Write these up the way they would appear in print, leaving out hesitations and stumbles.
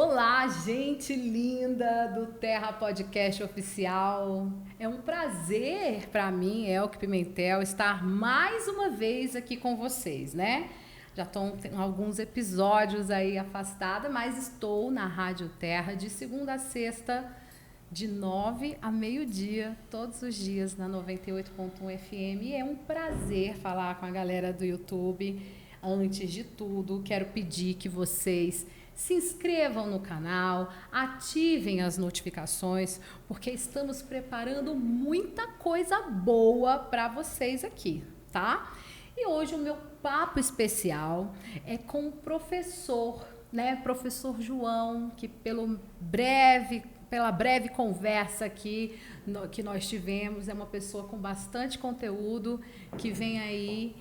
Olá, gente linda do Terra Podcast Oficial. É um prazer para mim, Elke Pimentel, estar mais uma vez aqui com vocês, né? Já estão alguns episódios aí afastada, mas estou na Rádio Terra de segunda a sexta, de 9 a meio-dia, todos os dias na 98.1 FM. E é um prazer falar com a galera do YouTube. Antes de tudo, quero pedir que vocês se inscrevam no canal, ativem as notificações, porque estamos preparando muita coisa boa para vocês aqui, tá? E hoje o meu papo especial é com o professor, né? Professor João, que pela breve conversa aqui que nós tivemos, é uma pessoa com bastante conteúdo, que vem aí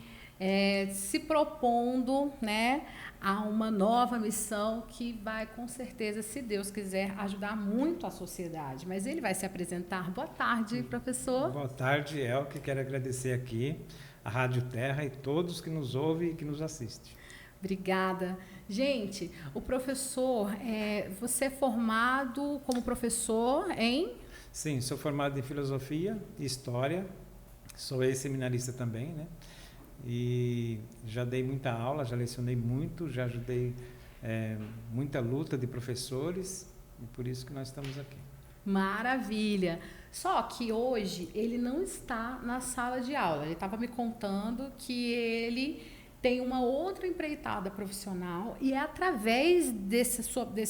se propondo, né, a uma nova missão que vai, com certeza, se Deus quiser, ajudar muito a sociedade. Mas ele vai se apresentar. Boa tarde, professor. Boa tarde, Elke. Quero agradecer aqui a Rádio Terra e todos que nos ouvem e que nos assistem. Obrigada. Gente, o professor, você é formado como professor em? Sim, sou formado em Filosofia e História, sou ex-seminarista também, né? E já dei muita aula, já lecionei muito, já ajudei muita luta de professores e por isso que nós estamos aqui. Maravilha! Só que hoje ele não está na sala de aula. Ele estava me contando que ele tem uma outra empreitada profissional e é através desse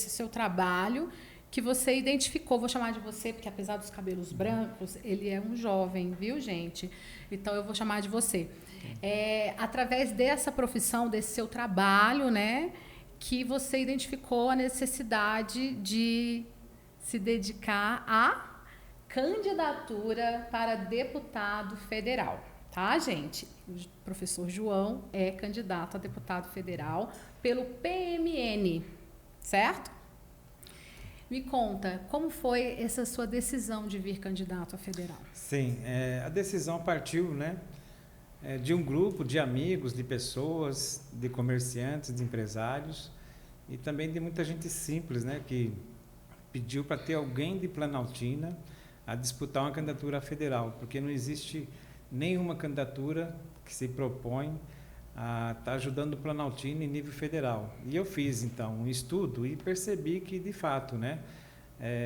seu trabalho que você identificou, vou chamar de você, porque apesar dos cabelos brancos, ele é um jovem, viu, gente? Então eu vou chamar de você. Através dessa profissão, desse seu trabalho, né, que você identificou a necessidade de se dedicar à candidatura para deputado federal, tá, gente? O professor João é candidato a deputado federal pelo PMN, certo? Me conta, como foi essa sua decisão de vir candidato a federal? Sim, a decisão partiu, né, de um grupo de amigos, de pessoas, de comerciantes, de empresários e também de muita gente simples, né, que pediu para ter alguém de Planaltina a disputar uma candidatura federal, porque não existe nenhuma candidatura que se propõe a estar ajudando o Planaltina em nível federal. E eu fiz, então, um estudo e percebi que, de fato, né,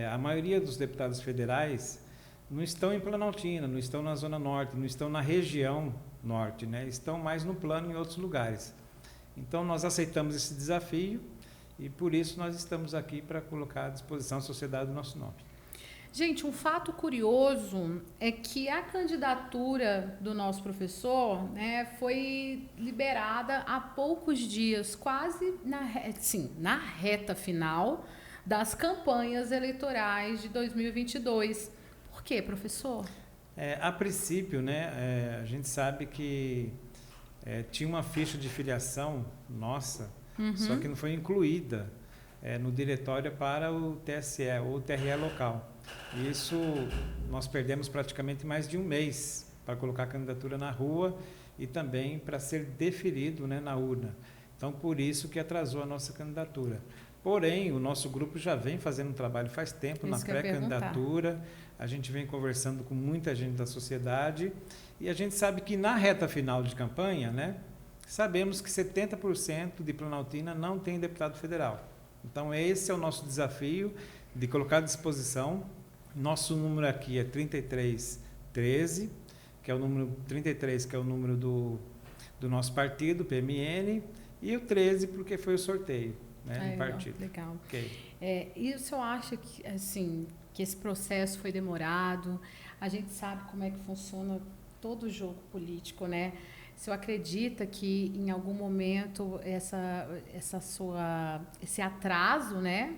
a maioria dos deputados federais não estão em Planaltina, não estão na Zona Norte, não estão na região Norte, né, estão mais no plano em outros lugares. Então, nós aceitamos esse desafio e, por isso, nós estamos aqui para colocar à disposição da sociedade o nosso nome. Gente, um fato curioso é que a candidatura do nosso professor, né, foi liberada há poucos dias, quase na reta final das campanhas eleitorais de 2022. Por quê, professor? A princípio, né, a gente sabe que tinha uma ficha de filiação nossa, só que não foi incluída no diretório para o TSE ou o TRE local. Isso nós perdemos praticamente mais de um mês para colocar a candidatura na rua e também para ser deferido, né, na urna. Então, por isso que atrasou a nossa candidatura. Porém, o nosso grupo já vem fazendo um trabalho faz tempo na pré-candidatura, a gente vem conversando com muita gente da sociedade e a gente sabe que na reta final de campanha, né, sabemos que 70% de Planaltina não tem deputado federal. Então, esse é o nosso desafio de colocar à disposição. Nosso número aqui é 3313, que é o número 33, que é o número do nosso partido, PMN, e o 13 porque foi o sorteio, né, do partido. Legal. Okay. E o senhor acha que, assim, que esse processo foi demorado? A gente sabe como é que funciona todo o jogo político, né? O senhor acredita que em algum momento esse atraso, né,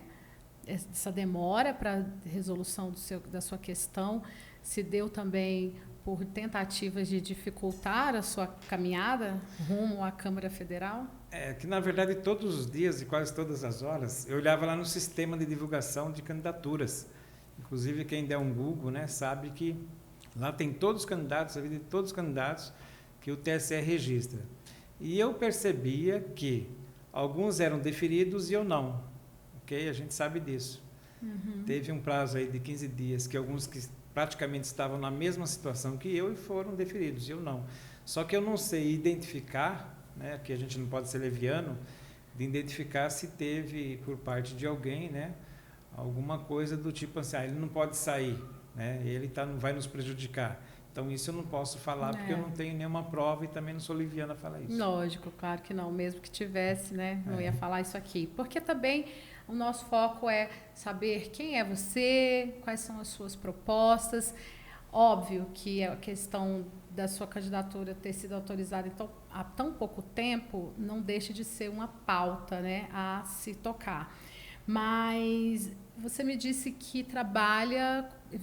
essa demora para resolução da sua questão se deu também por tentativas de dificultar a sua caminhada rumo à Câmara Federal? Que, na verdade, todos os dias e quase todas as horas, eu olhava lá no sistema de divulgação de candidaturas. Inclusive, quem der um Google, né, sabe que lá tem todos os candidatos, a vida de todos os candidatos que o TSE registra. E eu percebia que alguns eram deferidos e eu não. ok? A gente sabe disso. Teve um prazo aí de 15 dias que alguns que praticamente estavam na mesma situação que eu e foram deferidos, eu não. Só que eu não sei identificar, né, que a gente não pode ser leviano, de identificar se teve por parte de alguém, né, alguma coisa do tipo assim, ele não pode sair, né, ele não vai nos prejudicar. Então, isso eu não posso falar porque eu não tenho nenhuma prova e também não sou liviana a falar isso. Lógico, claro que não. Mesmo que tivesse, né? Não ia falar isso aqui. Porque também o nosso foco é saber quem é você, quais são as suas propostas. Óbvio que a questão da sua candidatura ter sido autorizada então, há tão pouco tempo não deixa de ser uma pauta, né, a se tocar. Mas você me disse que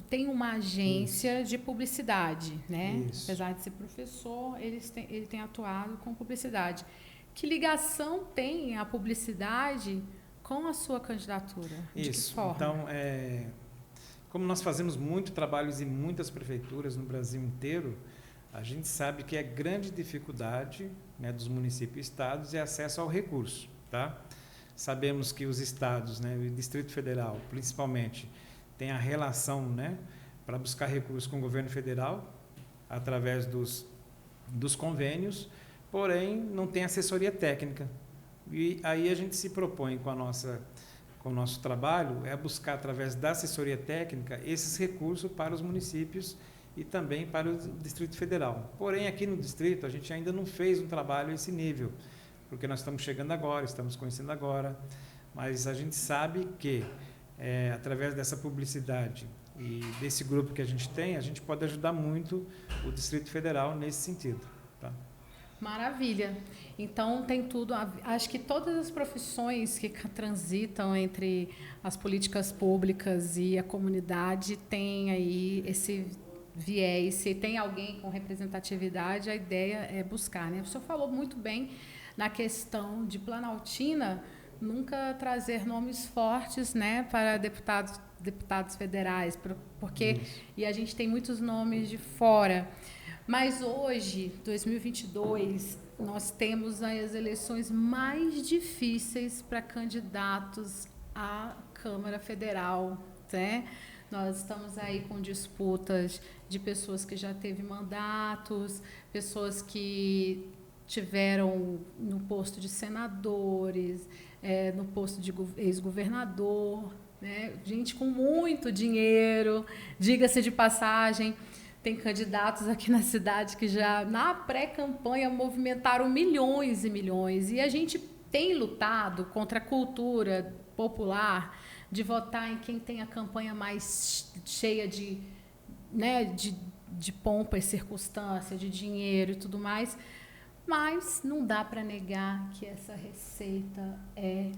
tem uma agência de publicidade, né? Isso. Apesar de ser professor, ele tem atuado com publicidade. Que ligação tem a publicidade com a sua candidatura? De Isso. que forma? Então, como nós fazemos muito trabalhos em muitas prefeituras no Brasil inteiro, a gente sabe que é grande dificuldade, né, dos municípios e estados é acesso ao recurso, tá? Sabemos que os estados, né, o Distrito Federal, principalmente, tem a relação, né, para buscar recursos com o governo federal, através dos convênios, porém, não tem assessoria técnica. E aí a gente se propõe com o nosso trabalho, buscar, através da assessoria técnica, esses recursos para os municípios e também para o Distrito Federal. Porém, aqui no Distrito, a gente ainda não fez um trabalho a esse nível, porque nós estamos chegando agora, estamos conhecendo agora, mas a gente sabe que, através dessa publicidade e desse grupo que a gente tem, a gente pode ajudar muito o Distrito Federal nesse sentido. Tá? Maravilha. Então, tem tudo. Acho que todas as profissões que transitam entre as políticas públicas e a comunidade têm aí esse viés. Se tem alguém com representatividade, a ideia é buscar, né? O senhor falou muito bem na questão de Planaltina, nunca trazer nomes fortes, né, para deputados federais, porque e a gente tem muitos nomes de fora. Mas hoje, 2022, nós temos as eleições mais difíceis para candidatos à Câmara Federal, né? Nós estamos aí com disputas de pessoas que já teve mandatos, pessoas que tiveram no posto de senadores, no posto de ex-governador, né? Gente com muito dinheiro, diga-se de passagem. Tem candidatos aqui na cidade que já, na pré-campanha, movimentaram milhões e milhões. E a gente tem lutado contra a cultura popular de votar em quem tem a campanha mais cheia de, né, de pompa e circunstância, de dinheiro e tudo mais. Mas não dá para negar que essa receita é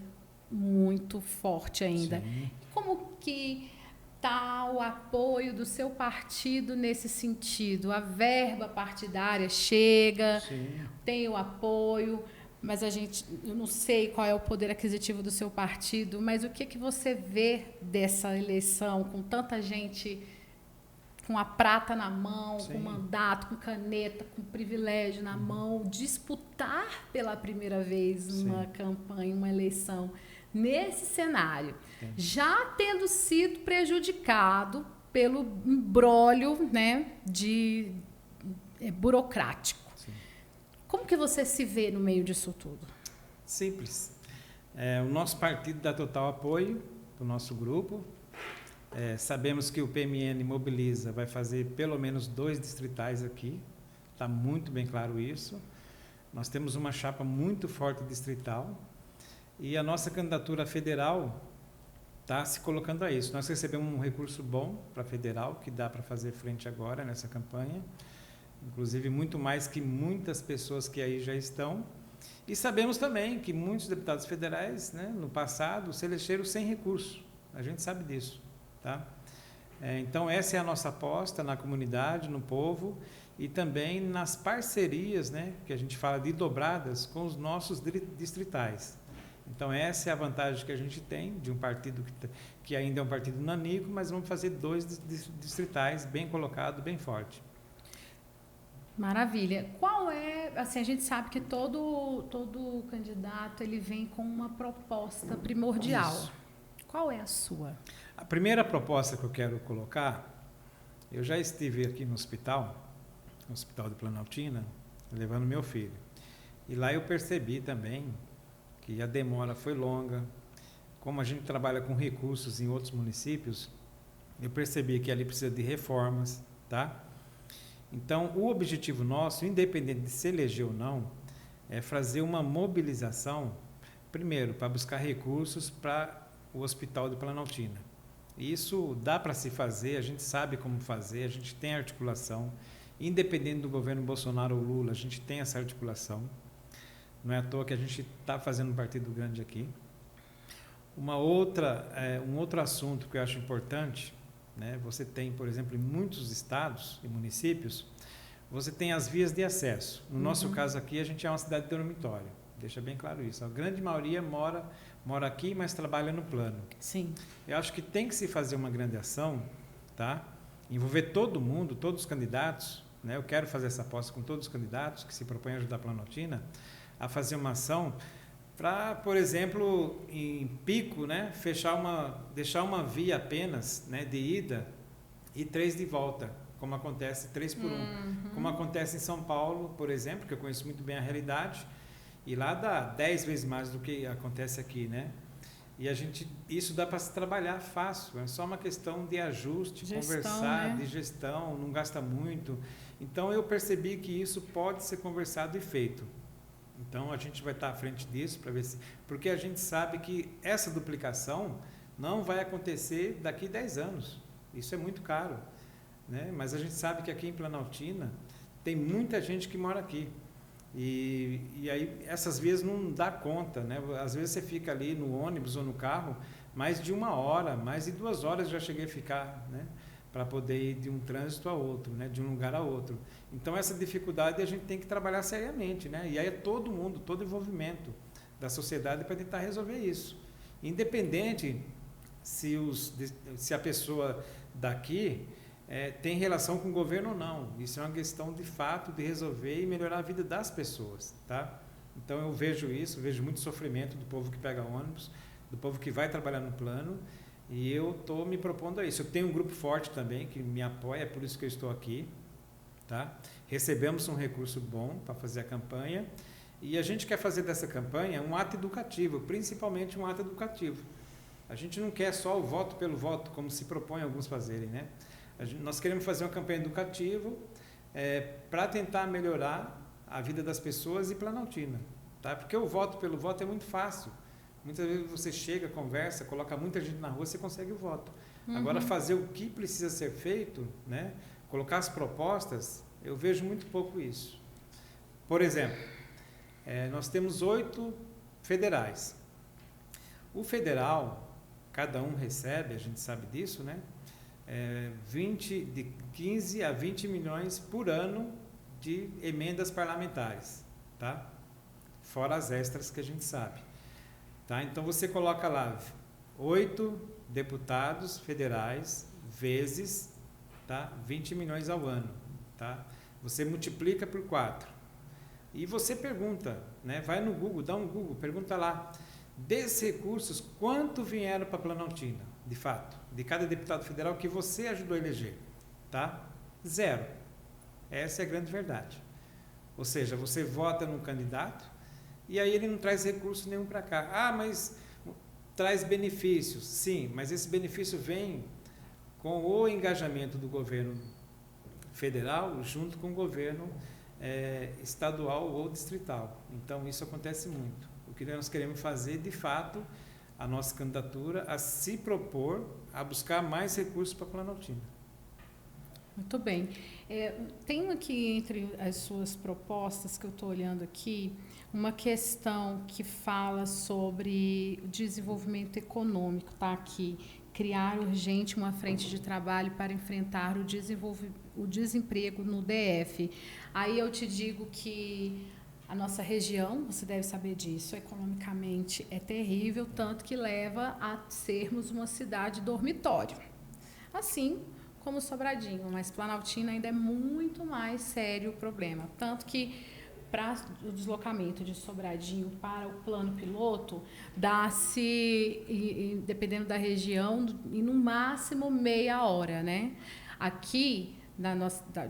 muito forte ainda. Sim. Como que está o apoio do seu partido nesse sentido? A verba partidária chega, Sim. tem o apoio, mas eu não sei qual é o poder aquisitivo do seu partido, mas o que você vê dessa eleição com tanta gente com a prata na mão, Sim. com mandato, com caneta, com privilégio na mão, disputar pela primeira vez uma campanha, uma eleição nesse cenário, já tendo sido prejudicado pelo imbróglio, né, burocrático. Sim. Como que você se vê no meio disso tudo? Simples. O nosso partido dá total apoio para o nosso grupo. Sabemos que o PMN Mobiliza vai fazer pelo menos 2 distritais aqui. Está muito bem claro isso. Nós temos uma chapa muito forte distrital. E a nossa candidatura federal está se colocando a isso. Nós recebemos um recurso bom para a federal, que dá para fazer frente agora nessa campanha. Inclusive, muito mais que muitas pessoas que aí já estão. E sabemos também que muitos deputados federais, né, no passado, se elegeram sem recurso. A gente sabe disso. Tá? Então, essa é a nossa aposta na comunidade, no povo e também nas parcerias, né, que a gente fala de dobradas com os nossos distritais. Então, essa é a vantagem que a gente tem de um partido que ainda é um partido nanico, mas vamos fazer 2 distritais bem colocado, bem forte. Maravilha. Qual é, assim, a gente sabe que todo candidato ele vem com uma proposta primordial, Isso. Qual é a sua? A primeira proposta que eu quero colocar, eu já estive aqui no Hospital de Planaltina, levando meu filho. E lá eu percebi também que a demora foi longa. Como a gente trabalha com recursos em outros municípios, eu percebi que ali precisa de reformas, tá? Então, o objetivo nosso, independente de se eleger ou não, é fazer uma mobilização, primeiro, para buscar recursos para o Hospital de Planaltina. Isso dá para se fazer, a gente sabe como fazer, a gente tem articulação. Independente do governo Bolsonaro ou Lula, a gente tem essa articulação. Não é à toa que a gente está fazendo um partido grande aqui. Um outro assunto que eu acho importante, né? Você tem, por exemplo, em muitos estados e municípios, você tem as vias de acesso. No nosso caso aqui, a gente é uma cidade de dormitório. Deixa bem claro isso. A grande maioria mora aqui, mas trabalha no plano. Sim. Eu acho que tem que se fazer uma grande ação, tá? Envolver todo mundo, todos os candidatos, né? Eu quero fazer essa aposta com todos os candidatos que se propõem a ajudar a Planaltina a fazer uma ação para, por exemplo, em pico, né? Deixar uma via apenas, né? De ida e 3 de volta, como acontece 3 por 1. Como acontece em São Paulo, por exemplo, que eu conheço muito bem a realidade, e lá dá 10 vezes mais do que acontece aqui, né? E isso dá para se trabalhar fácil, é só uma questão de ajuste, conversar, né? De gestão, não gasta muito. Então eu percebi que isso pode ser conversado e feito. Então a gente vai estar à frente disso para ver se, porque a gente sabe que essa duplicação não vai acontecer daqui 10 anos. Isso é muito caro, né? Mas a gente sabe que aqui em Planaltina tem muita gente que mora aqui. E aí essas vias não dá conta, né? Às vezes você fica ali no ônibus ou no carro mais de 1 hora, mais de 2 horas já cheguei a ficar, né? Para poder ir de um trânsito a outro, né? De um lugar a outro. Então essa dificuldade a gente tem que trabalhar seriamente, né? E aí é todo mundo, todo envolvimento da sociedade para tentar resolver isso. Independente se a pessoa daqui tem relação com o governo ou não. Isso é uma questão de fato de resolver e melhorar a vida das pessoas, tá? Então eu vejo muito sofrimento do povo que pega ônibus, do povo que vai trabalhar no plano, e eu estou me propondo a isso. Eu tenho um grupo forte também que me apoia, é por isso que eu estou aqui, tá? Recebemos um recurso bom para fazer a campanha e a gente quer fazer dessa campanha um ato educativo, principalmente um ato educativo. A gente não quer só o voto pelo voto, como se propõe alguns fazerem, né? Nós queremos fazer uma campanha educativa para tentar melhorar a vida das pessoas e Planaltina, tá? Porque o voto pelo voto é muito fácil. Muitas vezes você chega, conversa, coloca muita gente na rua, você consegue o voto. Agora, fazer o que precisa ser feito, né? Colocar as propostas, eu vejo muito pouco isso. Por exemplo, nós temos 8 federais. O federal, cada um recebe, a gente sabe disso, né? De 15 a 20 milhões por ano de emendas parlamentares, tá? Fora as extras que a gente sabe. Tá? Então você coloca lá 8 deputados federais vezes, tá? 20 milhões ao ano. Tá? Você multiplica por 4. E você pergunta, né? Vai no Google, dá um Google, pergunta lá, desses recursos, quanto vieram para Planaltina, de fato, de cada deputado federal que você ajudou a eleger? Tá? 0. Essa é a grande verdade. Ou seja, você vota num candidato e aí ele não traz recurso nenhum para cá. Ah, mas traz benefícios. Sim, mas esse benefício vem com o engajamento do governo federal junto com o governo estadual ou distrital. Então, isso acontece muito. O que nós queremos fazer, de fato, a nossa candidatura a se propor a buscar mais recursos para a Planaltina. Muito bem. Tem aqui entre as suas propostas que eu estou olhando aqui, uma questão que fala sobre o desenvolvimento econômico, tá aqui. Criar urgente uma frente de trabalho para enfrentar o desemprego no DF. Aí eu te digo que a nossa região, você deve saber disso, economicamente é terrível, tanto que leva a sermos uma cidade dormitório. Assim como Sobradinho, mas Planaltina ainda é muito mais sério o problema. Tanto que para o deslocamento de Sobradinho para o plano piloto, dá-se, dependendo da região, em no máximo meia hora, né? Aqui,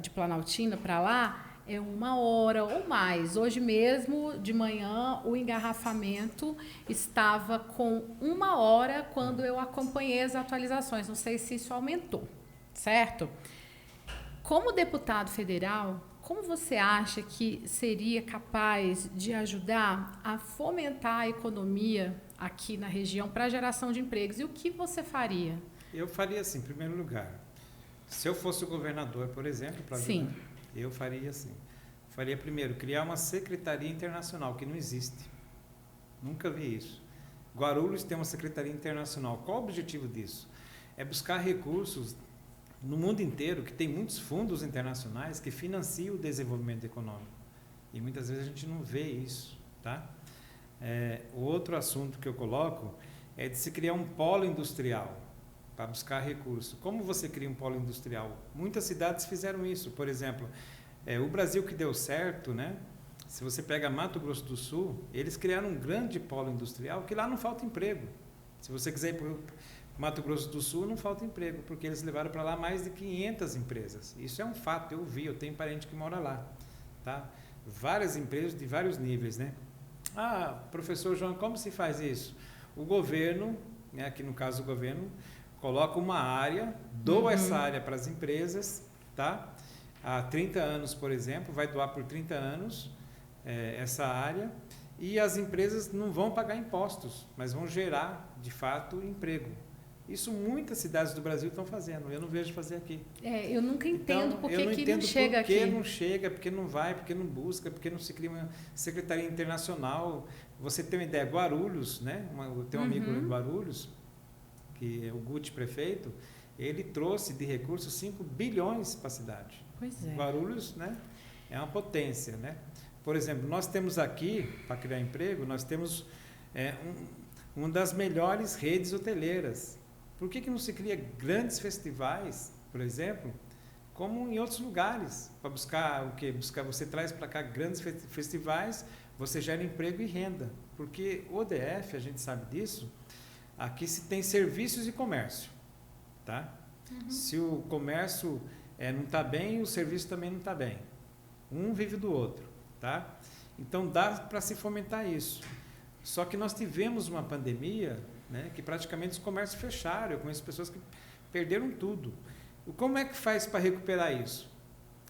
de Planaltina para lá, é 1 hora ou mais. Hoje mesmo, de manhã, o engarrafamento estava com 1 hora quando eu acompanhei as atualizações. Não sei se isso aumentou, certo? Como deputado federal, como você acha que seria capaz de ajudar a fomentar a economia aqui na região para a geração de empregos? E o que você faria? Eu faria assim, em primeiro lugar. Se eu fosse o governador, por exemplo, para ajudar, eu faria assim. Faria primeiro, criar uma secretaria internacional, que não existe. Nunca vi isso. Guarulhos tem uma secretaria internacional. Qual o objetivo disso? É buscar recursos no mundo inteiro, que tem muitos fundos internacionais que financiam o desenvolvimento econômico. E muitas vezes a gente não vê isso, tá? O outro assunto que eu coloco é de se criar um polo industrial para buscar recursos. Como você cria um polo industrial? Muitas cidades fizeram isso. Por exemplo, o Brasil que deu certo, né? Se você pega Mato Grosso do Sul, eles criaram um grande polo industrial que lá não falta emprego. Se você quiser ir para Mato Grosso do Sul, não falta emprego, porque eles levaram para lá mais de 500 empresas. Isso é um fato, eu vi, eu tenho parente que mora lá. Tá? Várias empresas de vários níveis, né? Ah, professor João, como se faz isso? O governo, né, aqui no caso o governo, coloca uma área, doa essa área para as empresas, tá? Há 30 anos, por exemplo, vai doar por 30 anos essa área, e as empresas não vão pagar impostos, mas vão gerar, de fato, emprego. Isso muitas cidades do Brasil estão fazendo, eu não vejo fazer aqui. Eu nunca entendo por que não chega aqui. Por que não chega, porque não vai, porque não busca, porque não se cria uma secretaria internacional. Você tem uma ideia, Guarulhos, né? Eu tenho um amigo em Guarulhos, que é o Guti prefeito, ele trouxe de recursos 5 bilhões para a cidade. Pois é. Guarulhos, né? É uma potência, né? Por exemplo, nós temos aqui, para criar emprego, nós temos uma das melhores redes hoteleiras. Por que não se cria grandes festivais, por exemplo, como em outros lugares? Para buscar o quê? Você traz para cá grandes festivais, você gera emprego e renda. Porque o DF, a gente sabe disso, aqui se tem serviços e comércio. Tá? Se o comércio não está bem, o serviço também não está bem. Um vive do outro. Tá? Então dá para se fomentar isso. Só que nós tivemos uma pandemia, né, que praticamente os comércios fecharam. Eu conheço pessoas que perderam tudo. Como é que faz para recuperar isso?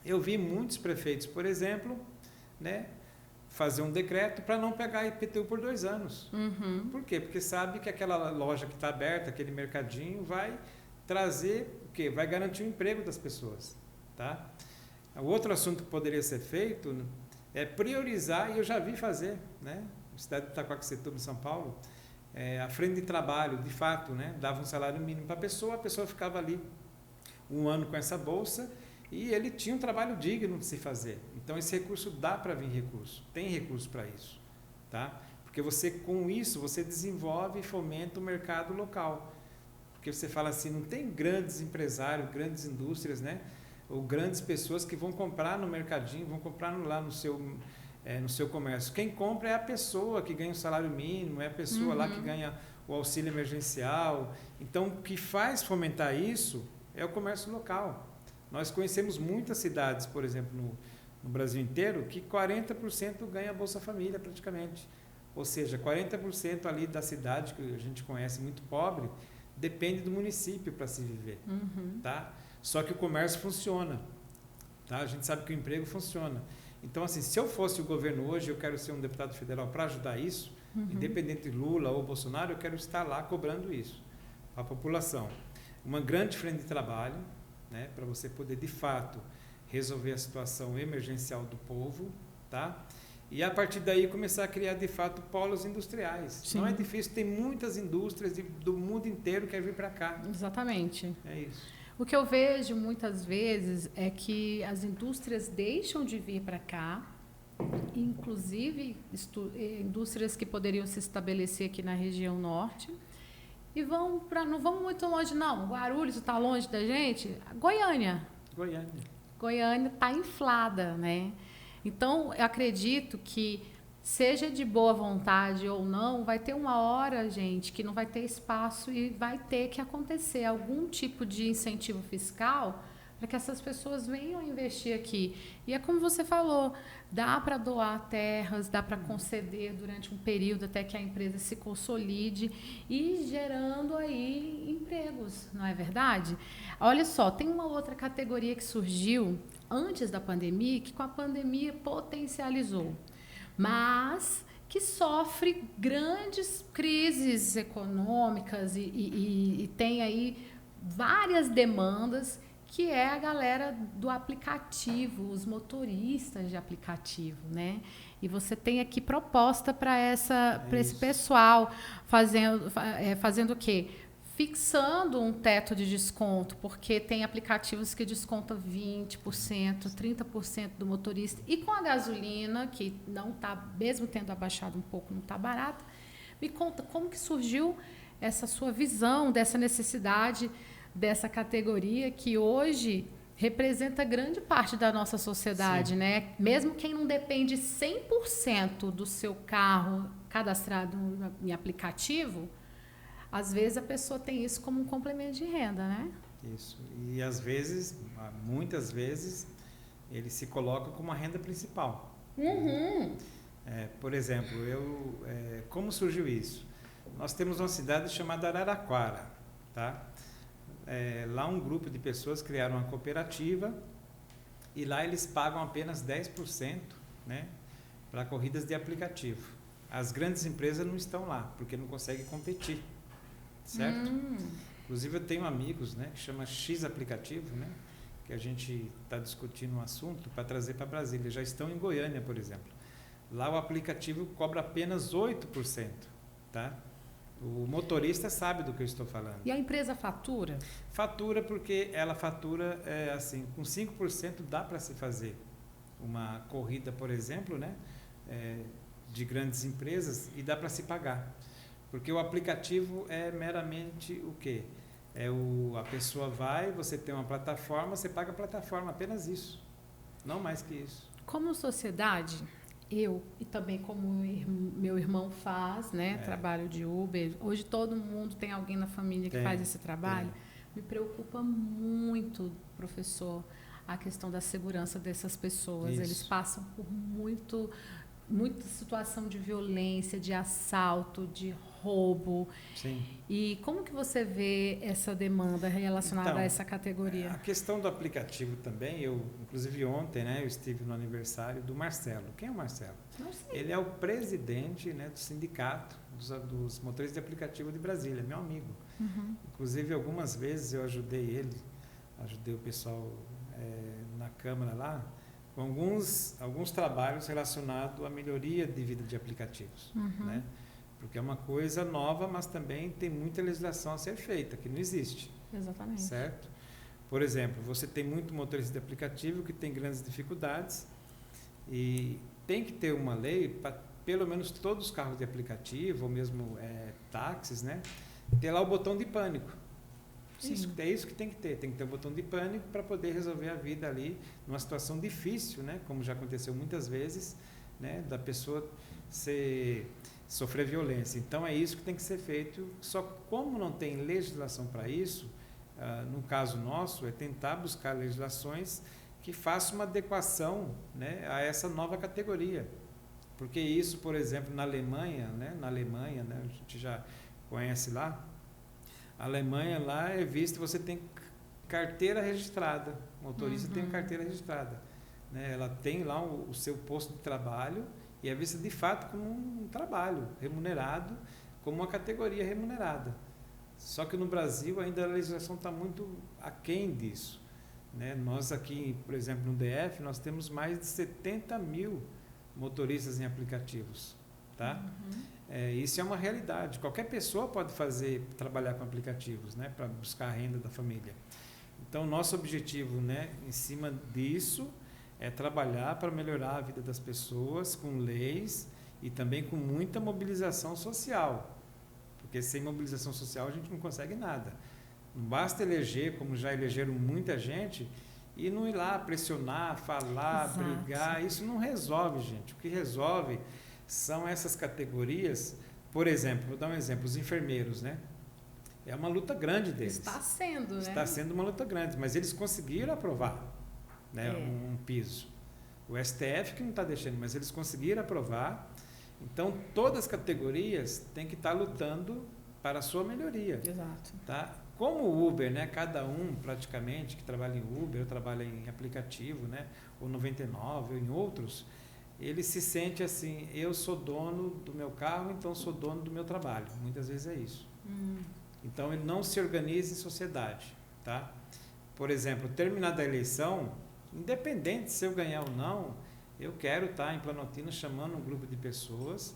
Eu vi muitos prefeitos, por exemplo, né, fazer um decreto para não pegar IPTU por 2 anos. Por quê? Porque sabe que aquela loja que está aberta, aquele mercadinho, vai trazer o quê? Vai garantir o emprego das pessoas. Tá? O outro assunto que poderia ser feito é priorizar, e eu já vi fazer, né? Na cidade de Itaquaquecetuba, em São Paulo, a frente de trabalho, de fato, né? Dava um salário mínimo para a pessoa ficava ali 1 ano com essa bolsa e ele tinha um trabalho digno de se fazer. Então, esse recurso dá para vir recurso, tem recurso para isso. Tá? Porque com isso, você desenvolve e fomenta o mercado local. Porque você fala assim, não tem grandes empresários, grandes indústrias, né? Ou grandes pessoas que vão comprar no mercadinho, vão comprar lá no seu comércio. Quem compra é a pessoa que ganha o salário mínimo, é a pessoa lá que ganha o auxílio emergencial. Então, o que faz fomentar isso é o comércio local. Nós conhecemos muitas cidades, por exemplo, no Brasil inteiro, que 40% ganha a Bolsa Família praticamente. Ou seja, 40% ali da cidade, que a gente conhece muito pobre, depende do município para se viver. Tá? Só que o comércio funciona. Tá? A gente sabe que o emprego funciona. Então, assim, se eu fosse o governo hoje, eu quero ser um deputado federal para ajudar isso, independente de Lula ou Bolsonaro, eu quero estar lá cobrando isso. A população. Uma grande frente de trabalho, né, para você poder, de fato, resolver a situação emergencial do povo, tá? E, a partir daí, começar a criar, de fato, polos industriais. Sim. Não é difícil, tem muitas indústrias do mundo inteiro que querem vir para cá. Exatamente. É isso. O que eu vejo muitas vezes é que as indústrias deixam de vir para cá, inclusive indústrias que poderiam se estabelecer aqui na região norte, e não vamos muito longe não. Guarulhos está longe da gente. Goiânia está inflada, né? Então, eu acredito que, seja de boa vontade ou não, vai ter uma hora, gente, que não vai ter espaço e vai ter que acontecer algum tipo de incentivo fiscal para que essas pessoas venham investir aqui. E é como você falou, dá para doar terras, dá para conceder durante um período até que a empresa se consolide e gerando aí empregos, não é verdade? Olha só, tem uma outra categoria que surgiu antes da pandemia, que com a pandemia potencializou, mas que sofre grandes crises econômicas e tem aí várias demandas, que é a galera do aplicativo, os motoristas de aplicativo, né? E você tem aqui proposta para esse pessoal fazendo o quê? Fixando um teto de desconto, porque tem aplicativos que descontam 20%, 30% do motorista. E com a gasolina, que não está, mesmo tendo abaixado um pouco, não está barata, me conta como que surgiu essa sua visão dessa necessidade dessa categoria que hoje representa grande parte da nossa sociedade, né? Mesmo quem não depende 100% do seu carro cadastrado em aplicativo, às vezes a pessoa tem isso como um complemento de renda, né? Isso. E às vezes, muitas vezes, ele se coloca como a renda principal. Uhum. Por exemplo, como surgiu isso? Nós temos uma cidade chamada Araraquara, tá? Lá um grupo de pessoas criaram uma cooperativa e lá eles pagam apenas 10%, né, para corridas de aplicativo. As grandes empresas não estão lá, porque não conseguem competir, certo? Inclusive eu tenho amigos, né, que chama X Aplicativo, né, que a gente está discutindo um assunto para trazer para Brasília. Já estão em Goiânia, por exemplo. Lá o aplicativo cobra apenas 8%, tá? O motorista sabe do que eu estou falando. E a empresa fatura? Fatura porque ela fatura, assim, com 5% dá para se fazer uma corrida, por exemplo, né, de grandes empresas e dá para se pagar. Porque o aplicativo é meramente o quê? A pessoa vai, você tem uma plataforma, você paga a plataforma, apenas isso. Não mais que isso. Como sociedade, eu e também como meu irmão faz, né, trabalho de Uber. Hoje todo mundo tem alguém na família que faz esse trabalho. Me preocupa muito, professor, a questão da segurança dessas pessoas. Isso. Eles passam por muita situação de violência, de assalto, de roubo. Sim. E como que você vê essa demanda relacionada a essa categoria? A questão do aplicativo também, inclusive ontem, né, eu estive no aniversário do Marcelo. Quem é o Marcelo? Não sei. Ele é o presidente, né, do sindicato dos motoristas de aplicativo de Brasília, meu amigo. Uhum. Inclusive algumas vezes eu ajudei o pessoal na Câmara lá, com alguns trabalhos relacionados à melhoria de vida de aplicativos, né? Porque é uma coisa nova, mas também tem muita legislação a ser feita, que não existe. Exatamente. Certo? Por exemplo, você tem muito motorista de aplicativo que tem grandes dificuldades e tem que ter uma lei para pelo menos todos os carros de aplicativo, ou mesmo táxis, né, ter lá o botão de pânico. É isso que tem que ter o botão de pânico para poder resolver a vida ali numa situação difícil, né, como já aconteceu muitas vezes, né, da pessoa sofrer violência. Então é isso que tem que ser feito, só que como não tem legislação para isso, no caso nosso, é tentar buscar legislações que façam uma adequação, né, a essa nova categoria. Porque isso, por exemplo, na Alemanha, né, a gente já conhece lá, a Alemanha lá é visto, você tem carteira registrada, o motorista tem carteira registrada, né, ela tem lá o seu posto de trabalho e é vista de fato como um trabalho remunerado, como uma categoria remunerada. Só que no Brasil ainda a legislação está muito aquém disso, né? Nós aqui, por exemplo, no DF, nós temos mais de 70 mil motoristas em aplicativos, tá? Isso é uma realidade. Qualquer pessoa pode trabalhar com aplicativos, né, para buscar a renda da família. Então, nosso objetivo, né, em cima disso, é trabalhar para melhorar a vida das pessoas com leis e também com muita mobilização social. Porque sem mobilização social a gente não consegue nada. Não basta eleger, como já elegeram muita gente, E não ir lá pressionar, falar, Exato. brigar, isso não resolve, gente. O que resolve são essas categorias. Por exemplo, vou dar um exemplo, os enfermeiros, né? É uma luta grande deles. Está sendo, né? Está sendo uma luta grande, mas eles conseguiram aprovar, né, É. um piso. O STF que não está deixando, mas eles conseguiram aprovar. Então, todas as categorias têm que estar lutando para a sua melhoria. Exato. Tá? Como o Uber, né, cada um praticamente que trabalha em Uber, ou trabalha em aplicativo, né, ou 99, ou em outros, ele se sente assim, eu sou dono do meu carro, então sou dono do meu trabalho. Muitas vezes é isso. Então, ele não se organiza em sociedade. Tá? Por exemplo, terminada a eleição, independente se eu ganhar ou não, eu quero estar em Planaltina chamando um grupo de pessoas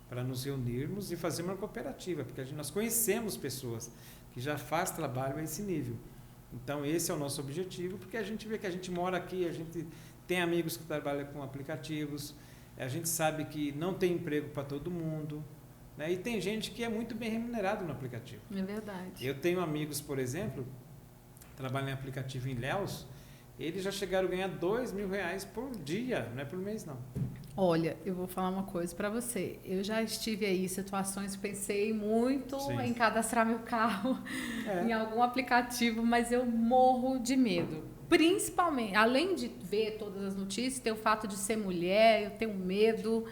para nos reunirmos e fazer uma cooperativa, porque nós conhecemos pessoas que já fazem trabalho a esse nível. Então, esse é o nosso objetivo, porque a gente vê que a gente mora aqui, a gente tem amigos que trabalham com aplicativos, a gente sabe que não tem emprego para todo mundo, né? E tem gente que é muito bem remunerado no aplicativo. É verdade. Eu tenho amigos, por exemplo, trabalham em aplicativo em Ilhéus, eles já chegaram a ganhar R$2.000 por dia, não é por mês, não. Olha, eu vou falar uma coisa para você. Eu já estive aí em situações, pensei muito Sim. em cadastrar meu carro em É, algum aplicativo, mas eu morro de medo. Principalmente, além de ver todas as notícias, tem o fato de ser mulher, eu tenho medo.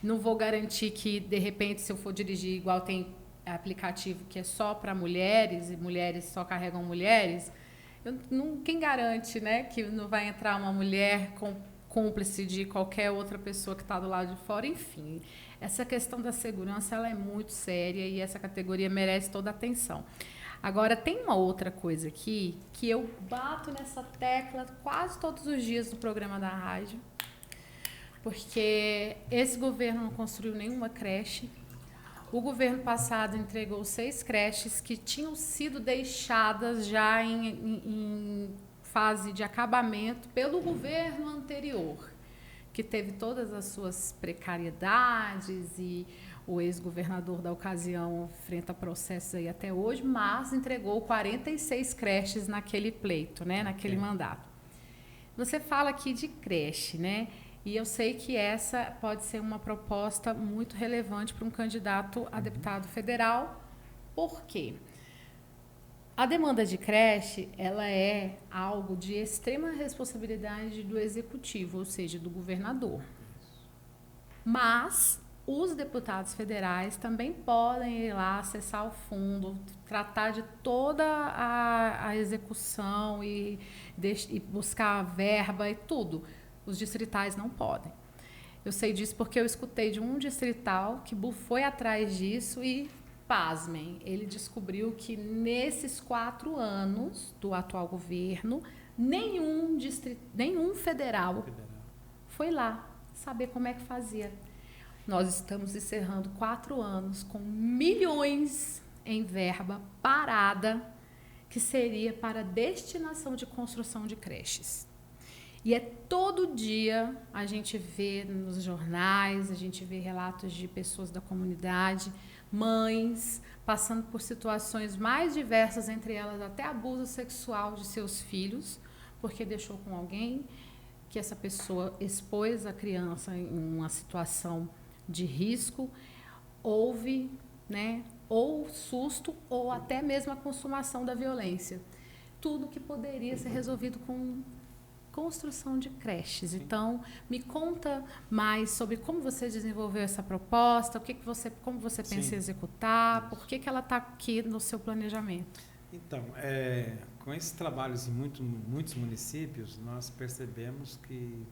Não vou garantir que, de repente, se eu for dirigir, igual tem aplicativo que é só para mulheres, e mulheres só carregam mulheres, quem garante, né, que não vai entrar uma mulher cúmplice de qualquer outra pessoa que está do lado de fora? Enfim, essa questão da segurança ela é muito séria e essa categoria merece toda a atenção. Agora, tem uma outra coisa aqui que eu bato nessa tecla quase todos os dias no programa da rádio, porque esse governo não construiu nenhuma creche. O governo passado entregou 6 creches que tinham sido deixadas já em fase de acabamento pelo governo anterior, que teve todas as suas precariedades e o ex-governador da ocasião enfrenta processos aí até hoje, mas entregou 46 creches naquele pleito, né, naquele mandato. Você fala aqui de creche, né? E eu sei que essa pode ser uma proposta muito relevante para um candidato a deputado federal. Por quê? A demanda de creche, ela é algo de extrema responsabilidade do executivo, ou seja, do governador. Mas os deputados federais também podem ir lá acessar o fundo, tratar de toda a execução e buscar a verba e tudo. Os distritais não podem. Eu sei disso porque eu escutei de um distrital que foi atrás disso e, pasmem, ele descobriu que nesses 4 anos do atual governo, nenhum federal foi lá saber como é que fazia. Nós estamos encerrando 4 anos com milhões em verba parada, que seria para destinação de construção de creches. E é todo dia a gente vê nos jornais, a gente vê relatos de pessoas da comunidade, mães, passando por situações mais diversas, entre elas até abuso sexual de seus filhos, porque deixou com alguém que essa pessoa expôs a criança em uma situação de risco, houve, né, ou susto ou até mesmo a consumação da violência. Tudo que poderia ser resolvido com construção de creches. Então, me conta mais sobre como você desenvolveu essa proposta, como você pensa em executar, por que ela está aqui no seu planejamento. Então, com esses trabalhos em muitos municípios, nós percebemos que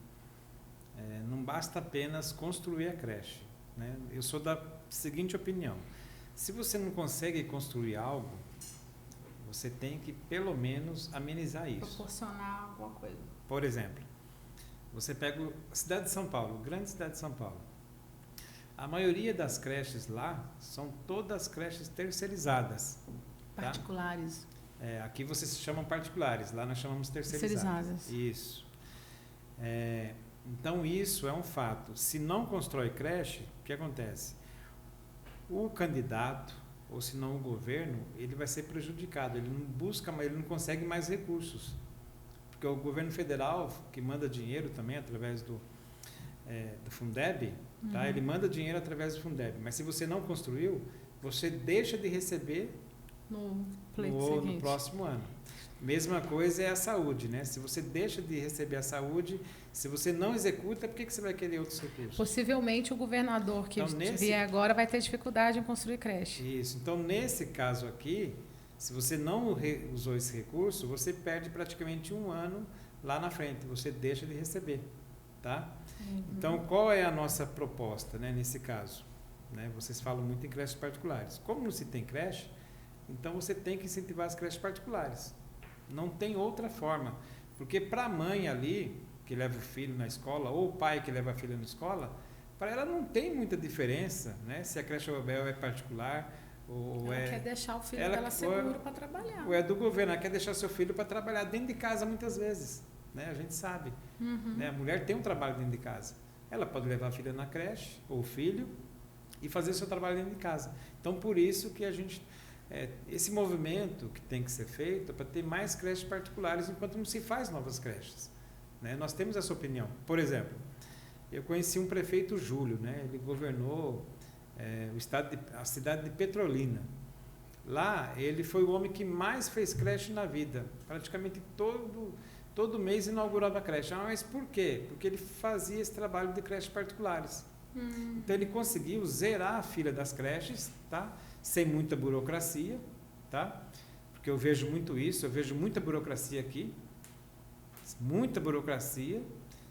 não basta apenas construir a creche, né? Eu sou da seguinte opinião: se você não consegue construir algo, você tem que, pelo menos, amenizar isso. Proporcionar alguma coisa. Por exemplo, você pega a cidade de São Paulo, grande cidade de São Paulo. A maioria das creches lá são todas creches terceirizadas. Particulares. Tá? Aqui vocês chamam particulares, lá nós chamamos terceirizadas. Isso. Então, isso é um fato. Se não constrói creche, o que acontece? O candidato, ou se não o governo, ele vai ser prejudicado. Ele não consegue mais recursos. porque o governo federal, que manda dinheiro também através do Fundeb, tá? Ele manda dinheiro através do Fundeb, mas se você não construiu, você deixa de receber no próximo ano. Mesma coisa é a saúde, né? Se você deixa de receber a saúde, se você não executa, por que você vai querer outros recursos? Possivelmente o governador que vier agora vai ter dificuldade em construir creche. Isso. Então, nesse caso aqui, se você não usou esse recurso, você perde praticamente um ano lá na frente. Você deixa de receber, tá? Então, qual é a nossa proposta, né, nesse caso? Né? Vocês falam muito em creches particulares. Como não se tem creche, então você tem que incentivar as creches particulares. Não tem outra forma. Porque para a mãe ali, que leva o filho na escola, ou o pai que leva a filha na escola, para ela não tem muita diferença, né? Se a creche Abel é particular ou ela quer deixar o filho dela seguro para trabalhar. Ou é do governo, ela quer deixar seu filho para trabalhar dentro de casa muitas vezes. Né? A gente sabe. Né? A mulher tem um trabalho dentro de casa. Ela pode levar a filha na creche, ou o filho, e fazer o seu trabalho dentro de casa. Então, por isso que a gente... esse movimento que tem que ser feito é para ter mais creches particulares enquanto não se faz novas creches. Né? Nós temos essa opinião. Por exemplo, eu conheci um prefeito Júlio, né? Ele governou a cidade de Petrolina. Lá, ele foi o homem que mais fez creche na vida. Praticamente todo mês inaugurava creche. Mas por quê? Porque ele fazia esse trabalho de creches particulares. Então, ele conseguiu zerar a fila das creches, tá? Sem muita burocracia, tá? Porque eu vejo muito isso, eu vejo muita burocracia aqui, muita burocracia,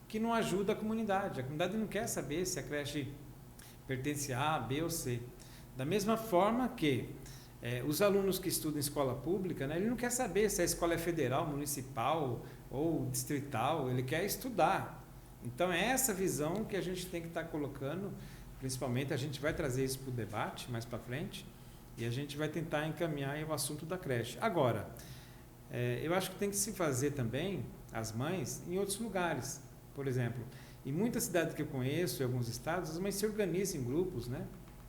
que não ajuda a comunidade. A comunidade não quer saber se a creche pertence a A, B ou C. Da mesma forma que os alunos que estudam em escola pública, né, ele não quer saber se a escola é federal, municipal ou distrital, ele quer estudar. Então, é essa visão que a gente tem que estar colocando, principalmente, a gente vai trazer isso para o debate mais para frente, e a gente vai tentar encaminhar o assunto da creche. Agora, eu acho que tem que se fazer também, as mães, em outros lugares. Por exemplo, em muitas cidades que eu conheço, em alguns estados, as mães se organizam em grupos, né?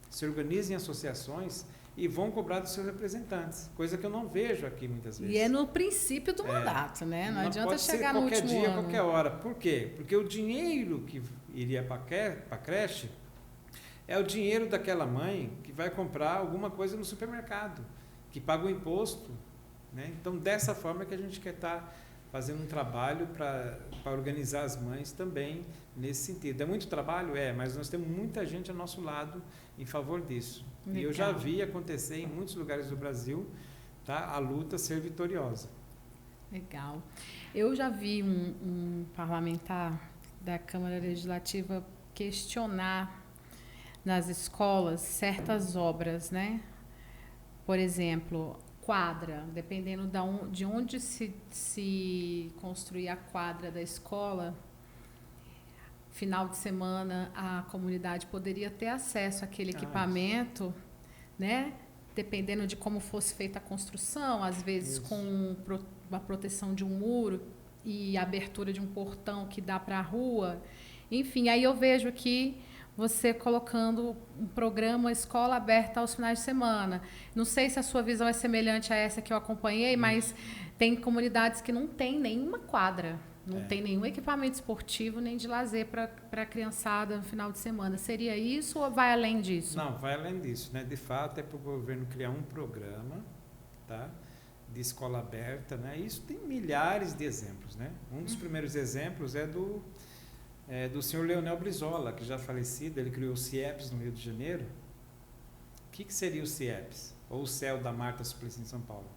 Se organizam em associações e vão cobrar dos seus representantes, coisa que eu não vejo aqui muitas vezes. E é no princípio do mandato, né? Não adianta pode chegar ser no qualquer último dia, ano. qualquer hora. Por quê? Porque o dinheiro que iria para a creche é o dinheiro daquela mãe que vai comprar alguma coisa no supermercado, que paga o imposto. Né? Então, dessa forma que a gente quer estar fazendo um trabalho para organizar as mães também nesse sentido. É muito trabalho? Mas nós temos muita gente ao nosso lado em favor disso. Legal. E eu já vi acontecer em muitos lugares do Brasil, tá, a luta ser vitoriosa. Legal. Eu já vi um parlamentar da Câmara Legislativa questionar nas escolas certas obras, né? Por exemplo, quadra, dependendo de onde se construir a quadra da escola, final de semana a comunidade poderia ter acesso àquele equipamento, né? Dependendo de como fosse feita a construção, às vezes isso, com a proteção de um muro e a abertura de um portão que dá para a rua. Enfim, aí eu vejo aqui você colocando um programa Escola Aberta aos finais de semana. Não sei se a sua visão é semelhante a essa que eu acompanhei, mas tem comunidades que não tem nenhuma quadra, não tem nenhum equipamento esportivo nem de lazer para a criançada no final de semana. Seria isso ou vai além disso? Não, vai além disso. Né? De fato, é para o governo criar um programa, tá, de escola aberta. Né? Isso tem milhares de exemplos. Né? Um dos primeiros exemplos é do senhor Leonel Brizola, que já falecido. Ele criou o CIEPS no Rio de Janeiro. O que seria o CIEPS? Ou o CEL da Marta Suplicy em São Paulo?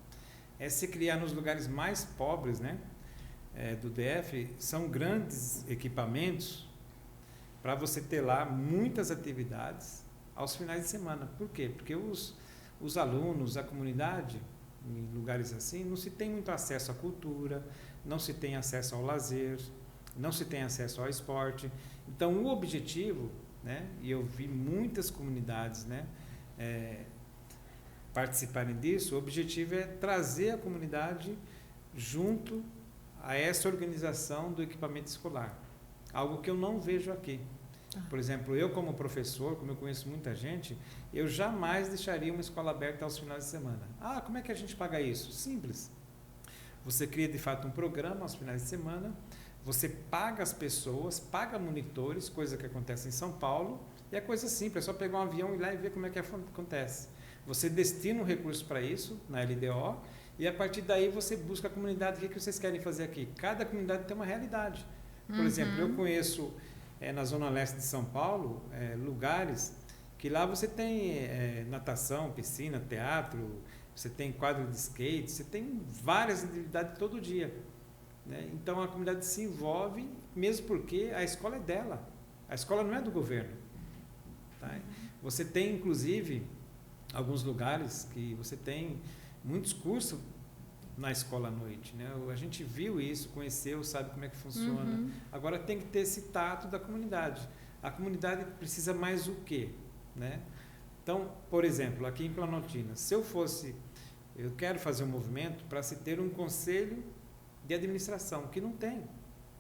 É se criar nos lugares mais pobres, né, do DF, são grandes equipamentos para você ter lá muitas atividades aos finais de semana. Por quê? Porque os alunos, a comunidade, em lugares assim, não se tem muito acesso à cultura, não se tem acesso ao lazer, não se tem acesso ao esporte. Então, o objetivo, né, e eu vi muitas comunidades, né, participarem disso, o objetivo é trazer a comunidade junto a essa organização do equipamento escolar. Algo que eu não vejo aqui. Por exemplo, eu como professor, como eu conheço muita gente, eu jamais deixaria uma escola aberta aos finais de semana. Como é que a gente paga isso? Simples. Você cria de fato um programa aos finais de semana, você paga as pessoas, paga monitores, coisa que acontece em São Paulo, e é coisa simples, é só pegar um avião e ir lá e ver como é que acontece. Você destina um recurso para isso, na LDO, e a partir daí você busca a comunidade, o que vocês querem fazer aqui? Cada comunidade tem uma realidade. Por exemplo, eu conheço na Zona Leste de São Paulo, lugares que lá você tem natação, piscina, teatro, você tem quadro de skate, você tem várias atividades todo dia. Né? Então a comunidade se envolve, mesmo porque a escola é dela. A escola não é do governo. Tá? Você tem, inclusive, alguns lugares que você tem muitos cursos na escola à noite. Né? A gente viu isso, conheceu, sabe como é que funciona. Agora tem que ter esse tato da comunidade. A comunidade precisa mais o quê? Né? Então, por exemplo, aqui em Planaltina, se eu quero fazer um movimento para se ter um conselho de administração, que não tem.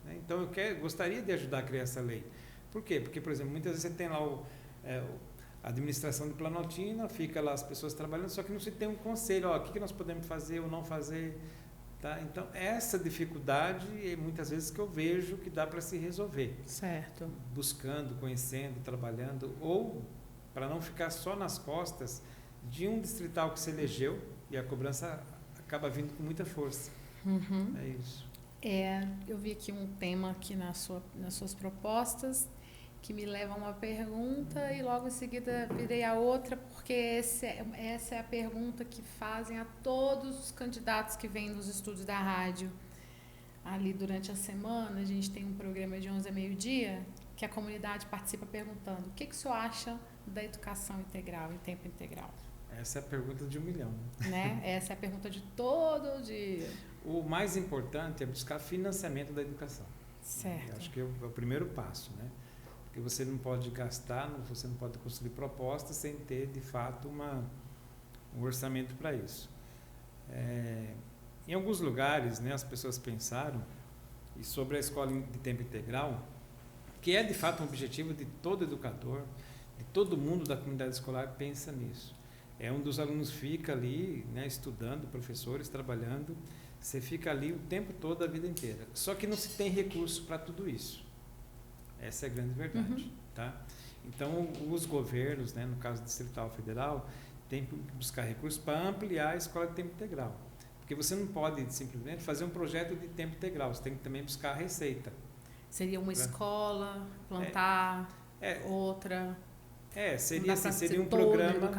Né? Então, gostaria de ajudar a criar essa lei. Por quê? Porque, por exemplo, muitas vezes você tem lá a administração de Planaltina, fica lá as pessoas trabalhando, só que não se tem um conselho, o que nós podemos fazer ou não fazer. Tá? Então, essa dificuldade é muitas vezes que eu vejo que dá para se resolver. Certo. Buscando, conhecendo, trabalhando, ou para não ficar só nas costas de um distrital que se elegeu e a cobrança acaba vindo com muita força. É isso. Eu vi aqui um tema aqui nas suas propostas que me leva a uma pergunta e logo em seguida virei a outra, porque essa é a pergunta que fazem a todos os candidatos que vêm nos estúdios da rádio. Ali durante a semana, a gente tem um programa de 11 a meio-dia que a comunidade participa perguntando: o que o senhor acha da educação integral, em tempo integral? Essa é a pergunta de 1 milhão. Né? Essa é a pergunta de todo dia. O mais importante é buscar financiamento da educação. Certo. Eu acho que é o primeiro passo, né? Porque você não pode gastar, você não pode construir propostas sem ter, de fato, um orçamento para isso. Em alguns lugares, né, as pessoas pensaram e sobre a escola de tempo integral, que é, de fato, um objetivo de todo educador, de todo mundo da comunidade escolar pensa nisso. Um dos alunos fica ali, né, estudando, professores trabalhando, você fica ali o tempo todo, a vida inteira. Só que não se tem recurso para tudo isso. Essa é a grande verdade. Tá? Então, os governos, né, no caso do Distrital Federal, têm que buscar recursos para ampliar a escola de tempo integral. Porque você não pode simplesmente fazer um projeto de tempo integral, você tem que também buscar a receita. Seria uma escola, plantar outra... seria um programa,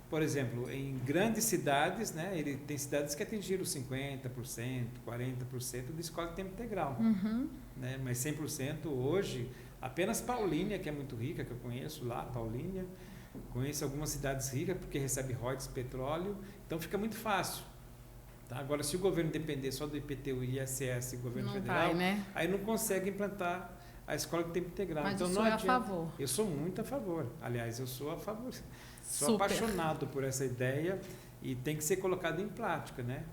por exemplo, em grandes cidades, né, tem cidades que atingiram 50%, 40% de escola de tempo integral. Né, mas 100% hoje, apenas Paulínia, que é muito rica, que eu conheço lá, Paulínia, conheço algumas cidades ricas, porque recebe royalties, petróleo, então fica muito fácil. Tá? Agora, se o governo depender só do IPTU e ISS e governo federal, né? aí não consegue implantar a escola de tempo integral. Mas então, eu sou a favor. Eu sou muito a favor. Aliás, eu sou a favor. Sou Super. apaixonado por essa ideia e tem que ser colocado em prática, né?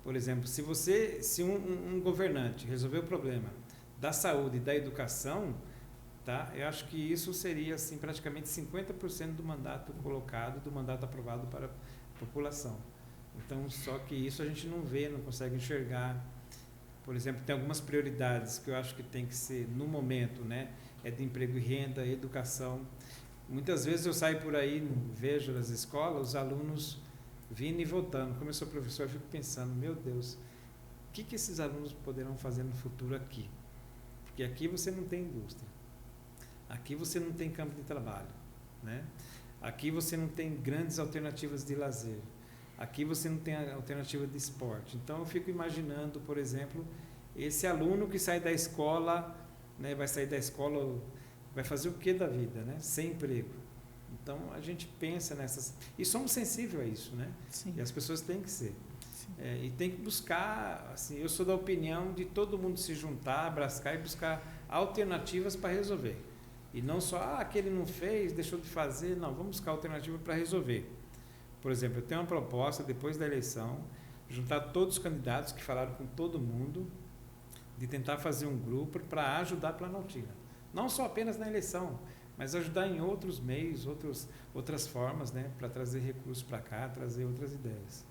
Por exemplo, se um governante resolver o problema da saúde e da educação, tá? Eu acho que isso seria assim, praticamente 50% do mandato colocado, do mandato aprovado para a população. Então, só que isso a gente não vê, não consegue enxergar. Por exemplo, tem algumas prioridades que eu acho que tem que ser, no momento, né? De emprego e renda, educação. Muitas vezes eu saio por aí, vejo nas escolas, os alunos vindo e voltando. Como eu sou professor, eu fico pensando, meu Deus, o que esses alunos poderão fazer no futuro aqui? Porque aqui você não tem indústria. Aqui você não tem campo de trabalho, né? Aqui você não tem grandes alternativas de lazer. Aqui você não tem alternativa de esporte. Então, eu fico imaginando, por exemplo, esse aluno que sai da escola, né, vai sair da escola, vai fazer o que da vida, né? Sem emprego. Então, a gente pensa nessas... E somos sensíveis a isso, né? Sim. E as pessoas têm que ser. E tem que buscar, assim, eu sou da opinião de todo mundo se juntar, abraçar e buscar alternativas para resolver. E não só, aquele não fez, deixou de fazer. Não, vamos buscar alternativa para resolver. Por exemplo, eu tenho uma proposta, depois da eleição, juntar todos os candidatos que falaram com todo mundo, de tentar fazer um grupo para ajudar a Planaltina. Não só apenas na eleição, mas ajudar em outros meios, outras formas, né, para trazer recursos para cá, trazer outras ideias.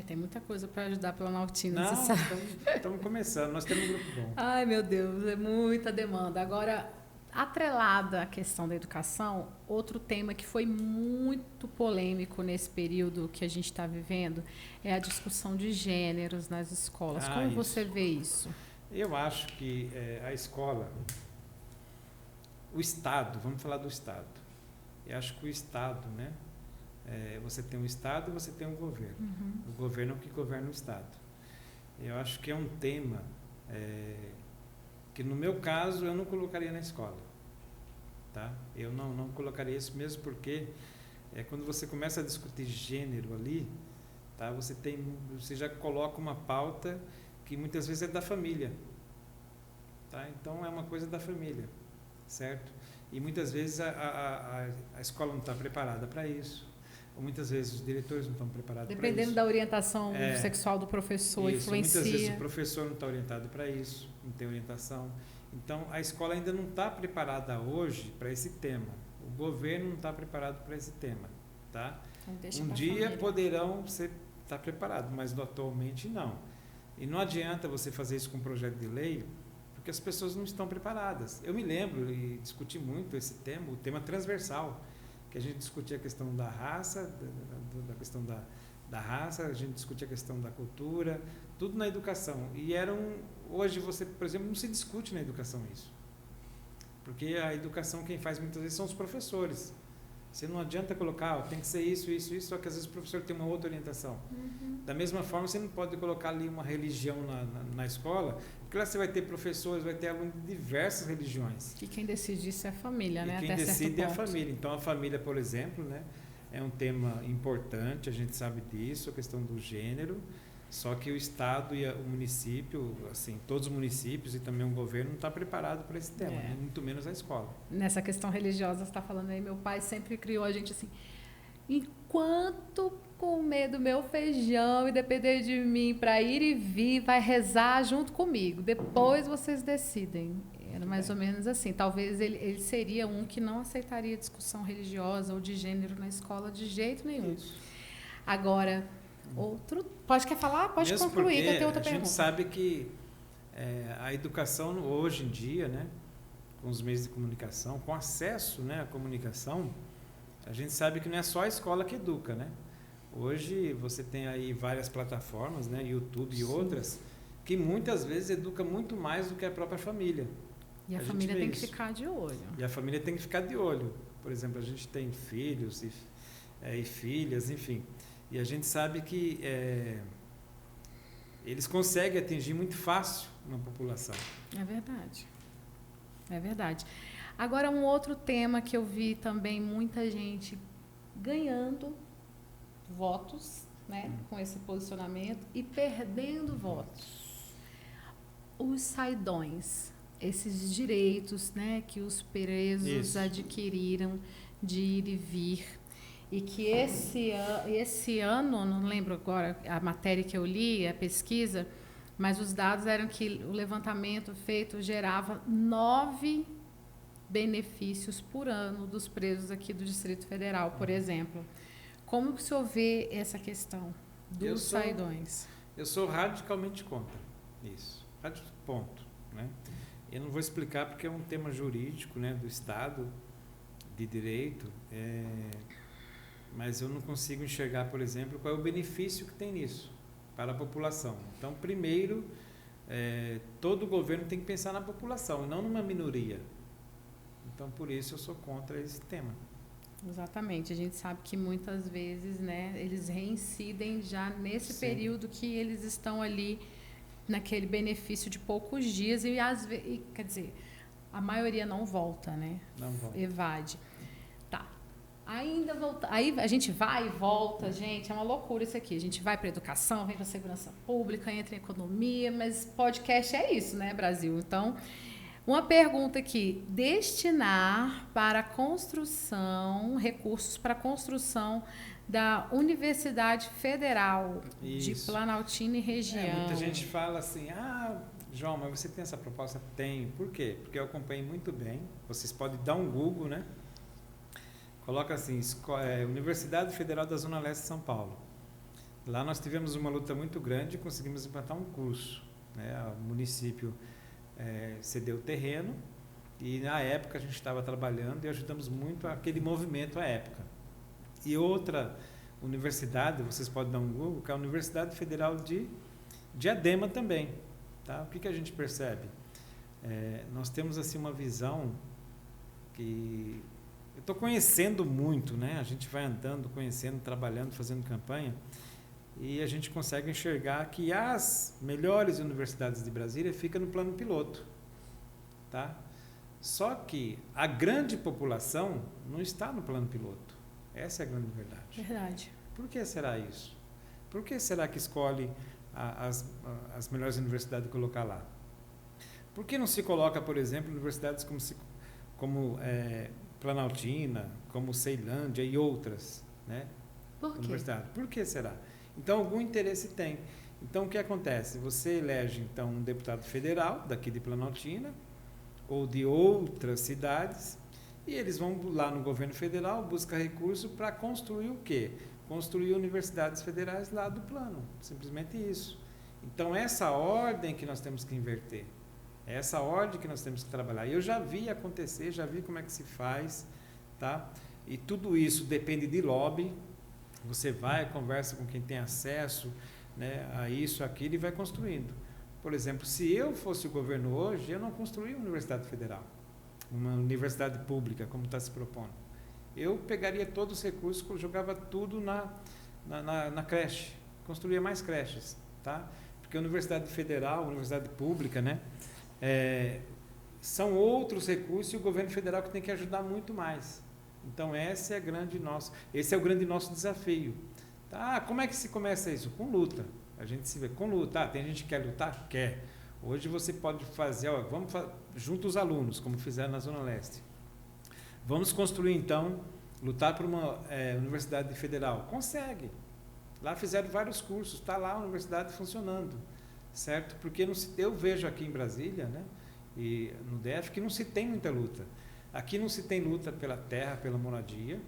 Tem muita coisa para ajudar Planaltina, Não, você sabe. estamos começando, nós temos um grupo bom. Ai, meu Deus, é muita demanda. Agora, atrelada à questão da educação, outro tema que foi muito polêmico nesse período que a gente está vivendo é a discussão de gêneros nas escolas. Como Isso. você vê isso? Eu acho que a escola, o Estado, vamos falar do Estado. Eu acho que o Estado, né? Você tem um Estado e você tem um governo. Uhum. O governo é o que governa o Estado. Eu acho que é um tema que, no meu caso, eu não colocaria na escola. Tá? Eu não colocaria isso mesmo porque quando você começa a discutir gênero ali, tá? Você já coloca uma pauta que muitas vezes é da família. Tá? Então, é uma coisa da família, certo? E muitas vezes a escola não está preparada para isso. Ou muitas vezes os diretores não estão preparados para isso. Dependendo da orientação sexual do professor, isso, influencia. Muitas vezes o professor não está orientado para isso, não tem orientação. Então, a escola ainda não está preparada hoje para esse tema. O governo não está preparado para esse tema. Tá? Então, um dia poderão estar preparados, mas atualmente não. E não adianta você fazer isso com um projeto de lei, porque as pessoas não estão preparadas. Eu me lembro e discuti muito esse tema, o tema transversal, que a gente discutia a questão da raça, da questão da raça, a gente discutia a questão da cultura, tudo na educação. E hoje você, por exemplo, não se discute na educação isso. Porque a educação quem faz muitas vezes são os professores. Você não adianta colocar, tem que ser isso, só que às vezes o professor tem uma outra orientação. Uhum. Da mesma forma, você não pode colocar ali uma religião na escola, porque lá você vai ter professores, vai ter alunos de diversas religiões. Que quem decide isso é a família, né? Quem decide é a família. Então, a família, por exemplo, né, é um tema importante, a gente sabe disso, a questão do gênero, só que o Estado e o município, assim, todos os municípios e também o governo não está preparado para esse tema, né? Muito menos a escola. Nessa questão religiosa, você está falando aí, meu pai sempre criou a gente assim, enquanto comer do meu feijão e depender de mim para ir e vir, vai rezar junto comigo, depois vocês decidem. Era mais ou menos assim. Talvez ele seria um que não aceitaria discussão religiosa ou de gênero na escola de jeito nenhum. Isso. Agora, quer falar? Pode mesmo concluir, que eu tenho outra pergunta. A gente sabe que a educação hoje em dia, né, com os meios de comunicação, com acesso, né, à comunicação, a gente sabe que não é só a escola que educa, né? Hoje você tem aí várias plataformas, né, YouTube e outras, que muitas vezes educa muito mais do que a própria família. E a família tem que ficar de olho. E a família tem que ficar de olho. Por exemplo, a gente tem filhos e filhas, enfim. E a gente sabe que eles conseguem atingir muito fácil uma população. É verdade. É verdade. Agora, um outro tema que eu vi também muita gente ganhando votos, né, com esse posicionamento e perdendo votos. Os saidões, esses direitos, né, que os presos adquiriram de ir e vir. E que esse ano, não lembro agora a matéria que eu li, a pesquisa, mas os dados eram que o levantamento feito gerava 9 benefícios por ano dos presos aqui do Distrito Federal, por exemplo. Como que o senhor vê essa questão dos saidões? Eu sou radicalmente contra isso. Ponto. Né? Eu não vou explicar porque é um tema jurídico, né, do Estado, de direito, mas eu não consigo enxergar, por exemplo, qual é o benefício que tem nisso para a população. Então, primeiro, todo governo tem que pensar na população, e não numa minoria. Então, por isso eu sou contra esse tema. Exatamente. A gente sabe que muitas vezes, né, eles reincidem já nesse período que eles estão ali naquele benefício de poucos dias e às vezes, quer dizer, a maioria não volta, né? Não volta. Evade. Tá. Ainda volta. Aí a gente vai e volta, gente, é uma loucura isso aqui. A gente vai para educação, vem para segurança pública, entra em economia, mas podcast é isso, né, Brasil? Então, uma pergunta aqui: destinar para construção, recursos para construção da Universidade Federal de Planaltina e região. Muita gente fala assim, João, mas você tem essa proposta? Tenho. Por quê? Porque eu acompanhei muito bem. Vocês podem dar um Google, né? Coloca assim, Universidade Federal da Zona Leste de São Paulo. Lá nós tivemos uma luta muito grande e conseguimos implantar um curso, né? O município cedeu o terreno e na época a gente estava trabalhando e ajudamos muito aquele movimento à época. E outra universidade, vocês podem dar um Google, que é a Universidade Federal de Diadema também. Tá? O que a gente percebe? Nós temos assim uma visão que eu estou conhecendo muito, né? A gente vai andando, conhecendo, trabalhando, fazendo campanha e a gente consegue enxergar que as melhores universidades de Brasília ficam no plano piloto. Tá? Só que a grande população não está no plano piloto. Essa é a grande verdade. Verdade. Por que será isso? Por que será que escolhe as melhores universidades de colocar lá? Por que não se coloca, por exemplo, universidades como Planaltina, como Ceilândia e outras, né? Por quê? Universidades? Por que será? Então, algum interesse tem. Então, o que acontece? Você elege, então, um deputado federal, daqui de Planaltina, ou de outras cidades, e eles vão lá no governo federal, buscar recurso para construir o quê? Construir universidades federais lá do plano. Simplesmente isso. Então, essa ordem que nós temos que inverter. É essa ordem que nós temos que trabalhar. Eu já vi acontecer, já vi como é que se faz, tá? E tudo isso depende de lobby. Você vai, conversa com quem tem acesso, né, a isso, aquilo e vai construindo. Por exemplo, se eu fosse o governo hoje, eu não construía uma universidade federal, uma universidade pública, como está se propondo. Eu pegaria todos os recursos, jogava tudo na creche, construía mais creches, tá? Porque a universidade federal, a universidade pública, né, são outros recursos e o governo federal que tem que ajudar muito mais. Então, esse é o grande nosso desafio. Tá? Como é que se começa isso? Com luta. A gente se vê com luta. Tem gente que quer lutar? Quer. Hoje você pode fazer, junto os alunos, como fizeram na Zona Leste. Vamos construir, então, lutar por uma universidade federal. Consegue. Lá fizeram vários cursos, está lá a universidade funcionando. Certo? Porque eu vejo aqui em Brasília, né, e no DF, que não se tem muita luta. Aqui não se tem luta pela terra, pela moradia.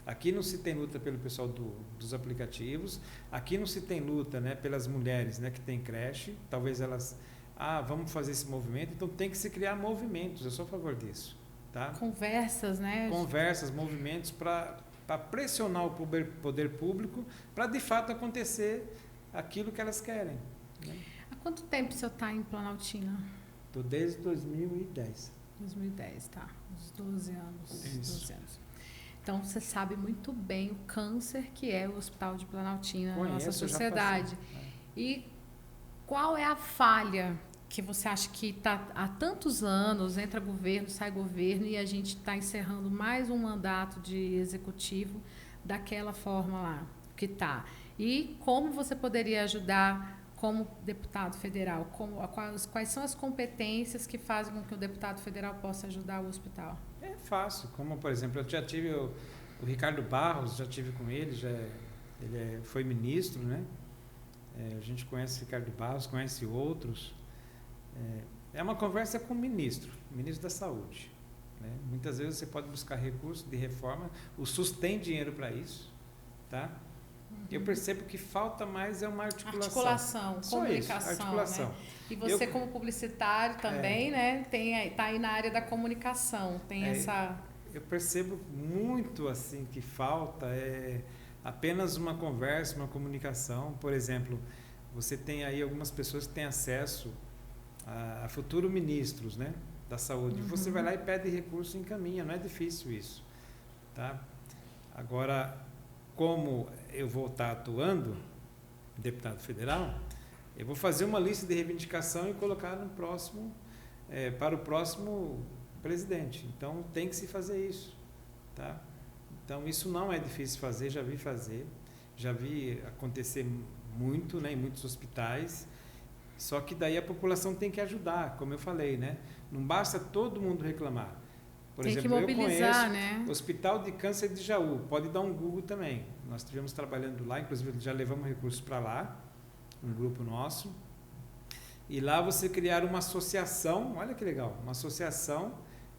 Aqui não se tem luta pelo pessoal dos aplicativos. Aqui não se tem luta, né, pelas mulheres, né, que tem creche. Talvez elas... vamos fazer esse movimento. Então, tem que se criar movimentos. Eu sou a favor disso. Tá? Conversas, né? Conversas, movimentos para pressionar o poder público para, de fato, acontecer aquilo que elas querem. Né? Há quanto tempo o senhor está em Planaltina? Estou desde 2010. 2010, tá. Uns 12 anos. Isso. 12 anos. Então, você sabe muito bem o câncer que é o Hospital de Planaltina na nossa sociedade. E qual é a falha que você acha que está há tantos anos, entra governo, sai governo, e a gente está encerrando mais um mandato de executivo daquela forma lá que está? E como você poderia ajudar como deputado federal? Quais são as competências que fazem com que o deputado federal possa ajudar o hospital? É fácil, como por exemplo, eu já tive o Ricardo Barros, já tive com ele, foi ministro, né? A gente conhece o Ricardo Barros, conhece outros. É uma conversa com o ministro da Saúde. Né? Muitas vezes você pode buscar recursos de reforma, o SUS tem dinheiro para isso, tá? Eu percebo que falta mais uma articulação. Comunicação. Isso, articulação. Né? E você, como publicitário também, né, está aí na área da comunicação. Eu percebo muito assim que falta apenas uma conversa, uma comunicação. Por exemplo, você tem aí algumas pessoas que têm acesso a futuros ministros, né, da saúde. Uhum. Você vai lá e pede recurso e encaminha, não é difícil isso. Tá? Agora, como eu vou estar atuando, deputado federal, eu vou fazer uma lista de reivindicação e colocar para o próximo presidente. Então, tem que se fazer isso. Tá? Então, isso não é difícil fazer, já vi acontecer muito, né, em muitos hospitais, só que daí a população tem que ajudar, como eu falei, né? Não basta todo mundo reclamar. Por exemplo, eu conheço, né, Hospital de Câncer de Jaú, pode dar um Google também. Nós estivemos trabalhando lá, inclusive já levamos recursos para lá, um grupo nosso. E lá você criar uma associação, olha que legal, uma associação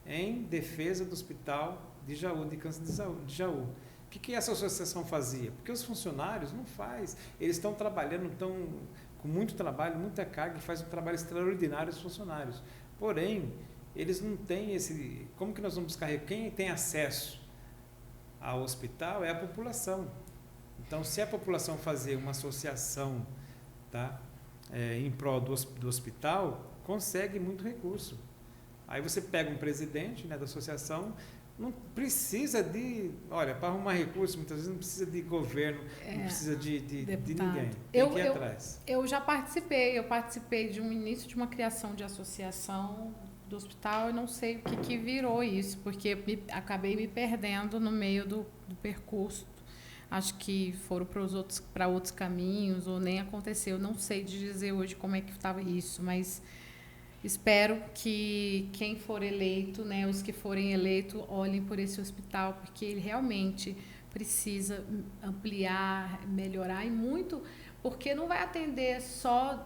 em defesa do Hospital de Jaú, de Câncer de Jaú. O que essa associação fazia? Porque os funcionários não faz. Eles estão trabalhando, estão com muito trabalho, muita carga, e faz um trabalho extraordinário os funcionários. Porém, eles não têm esse... Como que nós vamos buscar? Quem tem acesso ao hospital é a população. Então, se a população fazer uma associação, tá, em prol do hospital, consegue muito recurso. Aí você pega um presidente, né, da associação, não precisa de... Olha, para arrumar recurso, muitas vezes não precisa de governo, não precisa de ninguém. Tem que ir atrás. Eu já participei de um início de uma criação de associação do hospital, e não sei o que virou isso, porque acabei me perdendo no meio do percurso. Acho que foram para outros caminhos, ou nem aconteceu. Não sei dizer hoje como é que estava isso, mas espero que quem for eleito, né, os que forem eleitos, olhem por esse hospital, porque ele realmente precisa ampliar, melhorar, e muito, porque não vai atender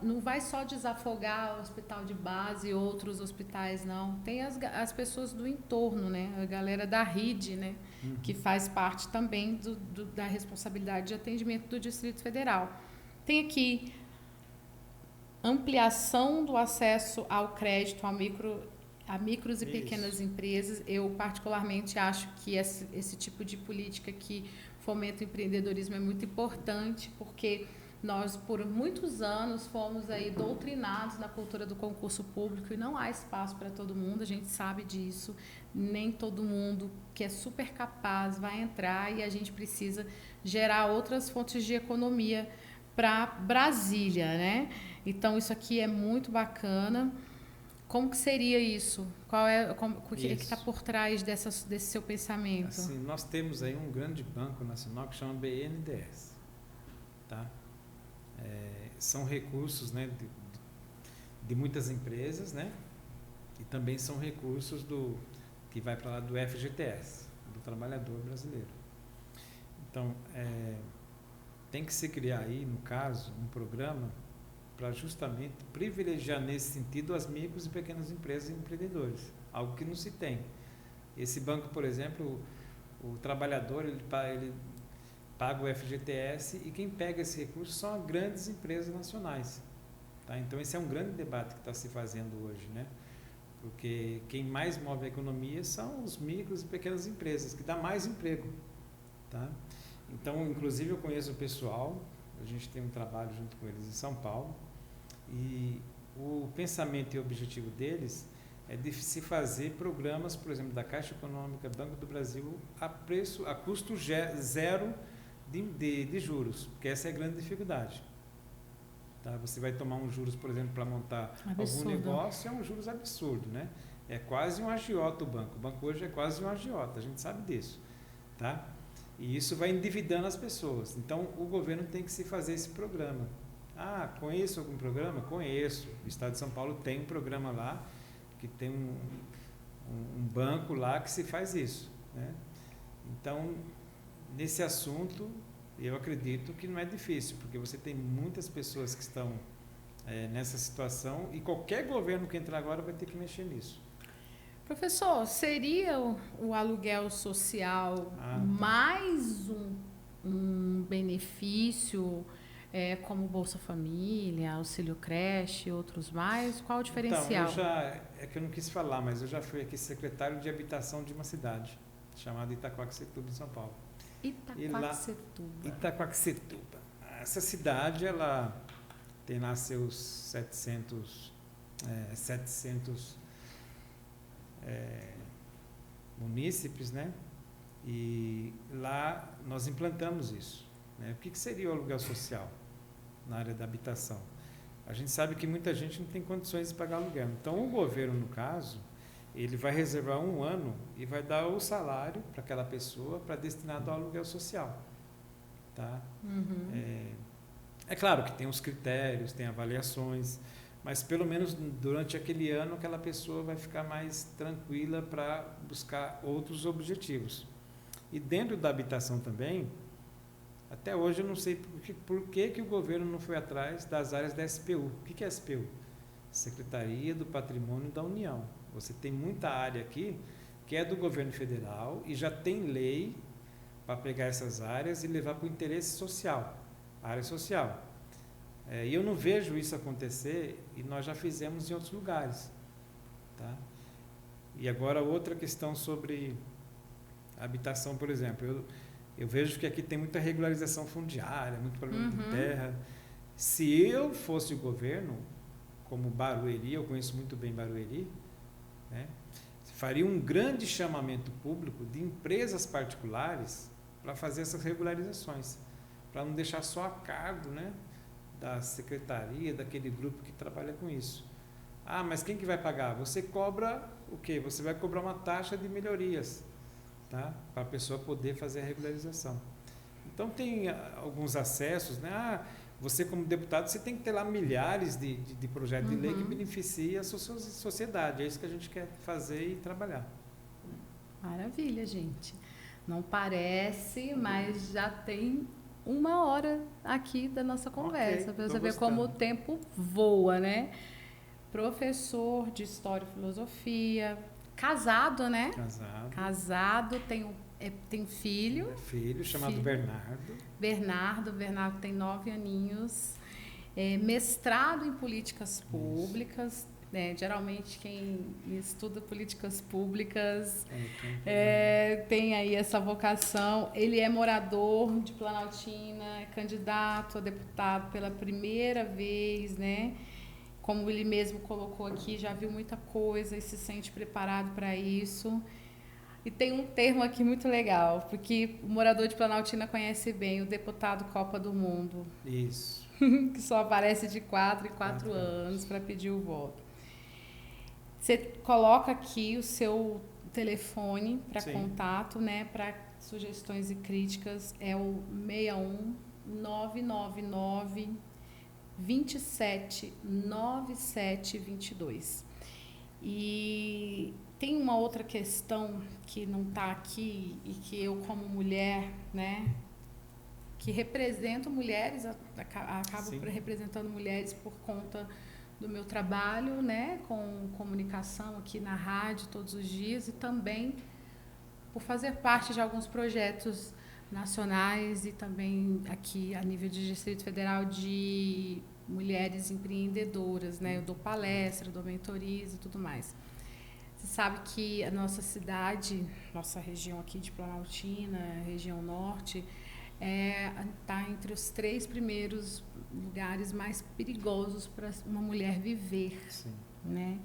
não vai só desafogar o hospital de base e outros hospitais, não. Tem as pessoas do entorno, né, a galera da RID, né, que faz parte também da responsabilidade de atendimento do Distrito Federal. Tem aqui ampliação do acesso ao crédito a micros e pequenas empresas. Eu, particularmente, acho que esse tipo de política que fomenta o empreendedorismo é muito importante, porque nós, por muitos anos, fomos aí doutrinados na cultura do concurso público, e não há espaço para todo mundo, a gente sabe disso. Nem todo mundo que é super capaz vai entrar, e a gente precisa gerar outras fontes de economia para Brasília, né? Então, isso aqui é muito bacana. Como que seria isso? O que está por trás desse seu pensamento? Assim, nós temos aí um grande banco nacional que chama BNDES. Tá? São recursos, né, de muitas empresas, né? E também são recursos que vai para lá do FGTS, do trabalhador brasileiro. Então, tem que se criar aí, no caso, um programa para justamente privilegiar nesse sentido as micros e pequenas empresas e empreendedores, algo que não se tem. Esse banco, por exemplo, o trabalhador ele paga o FGTS, e quem pega esse recurso são as grandes empresas nacionais. Tá? Então, esse é um grande debate que está se fazendo hoje, né? Porque quem mais move a economia são os micros e pequenas empresas, que dá mais emprego. Tá? Então, inclusive, eu conheço o pessoal, a gente tem um trabalho junto com eles em São Paulo, e o pensamento e o objetivo deles é de se fazer programas, por exemplo, da Caixa Econômica, Banco do Brasil, a custo zero de juros, porque essa é a grande dificuldade. Tá? Você vai tomar uns juros, por exemplo, para montar algum negócio, é um juros absurdo, né? É quase um agiota o banco. O banco hoje é quase um agiota, a gente sabe disso. Tá? E isso vai endividando as pessoas. Então, o governo tem que se fazer esse programa. Ah, conheço algum programa? Conheço. O Estado de São Paulo tem um programa lá, que tem um banco lá que se faz isso. Né? Então, nesse assunto, eu acredito que não é difícil, porque você tem muitas pessoas que estão nessa situação, e qualquer governo que entrar agora vai ter que mexer nisso. Professor, seria o aluguel social mais um benefício, como Bolsa Família, Auxílio Creche e outros mais? Qual o diferencial? Então, é que eu não quis falar, mas eu já fui aqui secretário de habitação de uma cidade chamada Itaquaquecetuba, em São Paulo. Itaquaquecetuba. Essa cidade, ela tem lá seus 700 munícipes, né? E lá nós implantamos isso. Né? O que seria o aluguel social na área da habitação? A gente sabe que muita gente não tem condições de pagar aluguel. Então, o governo, no caso, ele vai reservar um ano e vai dar o salário para aquela pessoa para destinado ao aluguel social. Tá? É claro que tem os critérios, tem avaliações, mas pelo menos durante aquele ano aquela pessoa vai ficar mais tranquila para buscar outros objetivos. E dentro da habitação também, até hoje eu não sei por que o governo não foi atrás das áreas da SPU. O que é SPU? Secretaria do Patrimônio da União. Você tem muita área aqui que é do governo federal e já tem lei para pegar essas áreas e levar para o interesse social, a área social. E eu não vejo isso acontecer, e nós já fizemos em outros lugares. Tá? E agora outra questão sobre habitação, por exemplo. Eu vejo que aqui tem muita regularização fundiária, muito problema de terra. Se eu fosse o governo, como Barueri, eu conheço muito bem Barueri, né, faria um grande chamamento público de empresas particulares para fazer essas regularizações, para não deixar só a cargo, né, da secretaria, daquele grupo que trabalha com isso. Ah, mas quem que vai pagar? Você cobra o quê? Você vai cobrar uma taxa de melhorias, tá? Para a pessoa poder fazer a regularização. Então tem alguns acessos, né? Você como deputado, você tem que ter lá milhares de projetos de lei que beneficiem a sociedade. É isso que a gente quer fazer e trabalhar. Maravilha, gente. Não parece, mas já tem 1 hora aqui da nossa conversa, para você ver como o tempo voa, né? Professor de História e Filosofia, casado, né? Casado, tem filho. Filho chamado Bernardo tem 9 aninhos. Mestrado em Políticas Públicas. Geralmente quem estuda políticas públicas tem aí essa vocação. Ele é morador de Planaltina, é candidato a deputado pela primeira vez, né? Como ele mesmo colocou aqui, já viu muita coisa e se sente preparado para isso. E tem um termo aqui muito legal, porque o morador de Planaltina conhece bem o deputado Copa do Mundo. Isso. Que só aparece de 4 em 4 anos para pedir o voto. Você coloca aqui o seu telefone para contato, né, para sugestões e críticas, é o 61 999 27 97 22. E tem uma outra questão que não está aqui e que eu, como mulher, né, que represento mulheres, acabo representando mulheres por conta do meu trabalho, né, com comunicação aqui na rádio todos os dias e também por fazer parte de alguns projetos nacionais e também aqui a nível de Distrito Federal de mulheres empreendedoras, né? Eu dou palestra, dou mentorias e tudo mais. Você sabe que a nossa cidade, nossa região aqui de Planaltina, região norte, está entre os 3 primeiros lugares mais perigosos para uma mulher viver, né?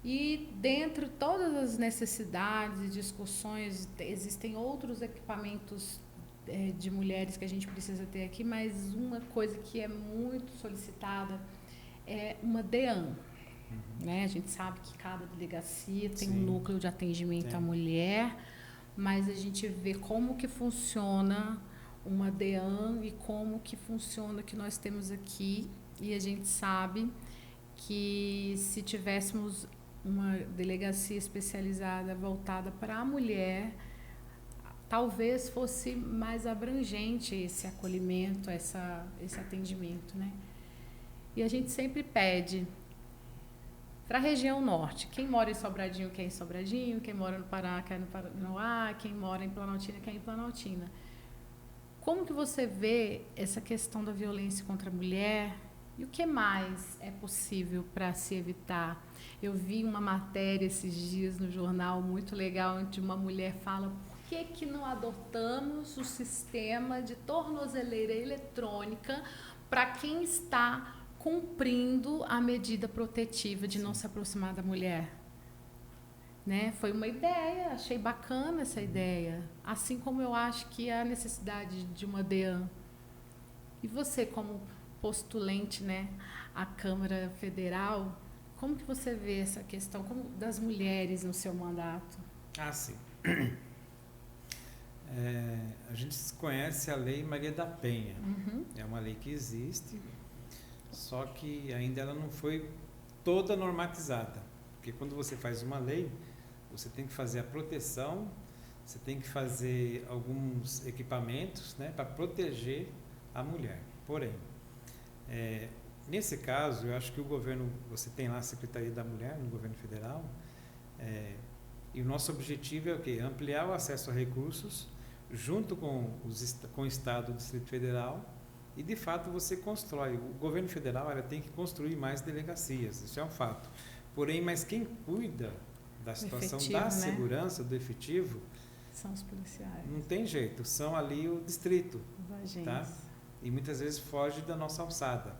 E dentro de todas as necessidades e discussões, existem outros equipamentos de mulheres que a gente precisa ter aqui, mas uma coisa que é muito solicitada é uma DEAN. Né? A gente sabe que cada delegacia tem um núcleo de atendimento à mulher, mas a gente vê como que funciona uma DEAN e como que funciona o que nós temos aqui, e a gente sabe que se tivéssemos uma delegacia especializada voltada para a mulher, talvez fosse mais abrangente esse acolhimento, esse atendimento, né? E a gente sempre pede para a região norte, quem mora em Sobradinho quer em Sobradinho, quem mora no Pará quer no Paranoá, quem mora em Planaltina quer em Planaltina. Como que você vê essa questão da violência contra a mulher e o que mais é possível para se evitar? Eu vi uma matéria esses dias no jornal muito legal, onde uma mulher fala: por que não adotamos o sistema de tornozeleira eletrônica para quem está cumprindo a medida protetiva de não se aproximar da mulher? Né? Foi uma ideia, achei bacana essa ideia. Assim como eu acho que há necessidade de uma DEAN. E você, como postulante, né, à Câmara Federal, como que você vê essa questão das mulheres no seu mandato? Sim. A gente conhece a Lei Maria da Penha. É uma lei que existe, só que ainda ela não foi toda normatizada. Porque quando você faz uma lei, você tem que fazer a proteção, você tem que fazer alguns equipamentos, né, para proteger a mulher. Porém, nesse caso, eu acho que o governo, você tem lá a Secretaria da Mulher no governo federal, e o nosso objetivo é o quê? Ampliar o acesso a recursos junto com o Estado, o Distrito Federal, e de fato você constrói. O governo federal tem que construir mais delegacias, isso é um fato. Porém, mas quem cuida da situação efetivo, da segurança, do efetivo, são os policiais. Não tem jeito, são ali o distrito, Os agentes. tá? E muitas vezes foge da nossa alçada.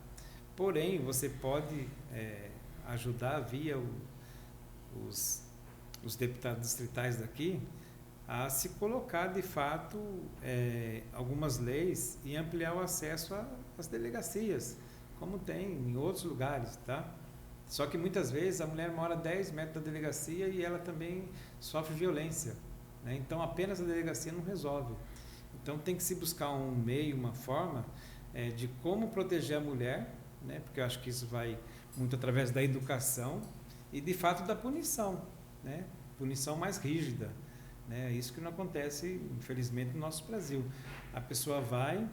Porém, você pode ajudar via os deputados distritais daqui a se colocar de fato algumas leis e ampliar o acesso às delegacias, como tem em outros lugares, tá? Só que muitas vezes a mulher mora 10 metros da delegacia e ela também sofre violência, né? Então apenas a delegacia não resolve. Então tem que se buscar um meio, uma forma de como proteger a mulher, né? Porque eu acho que isso vai muito através da educação e de fato da punição, né? Punição mais rígida, né? Isso que não acontece, infelizmente, no nosso Brasil. A pessoa vai,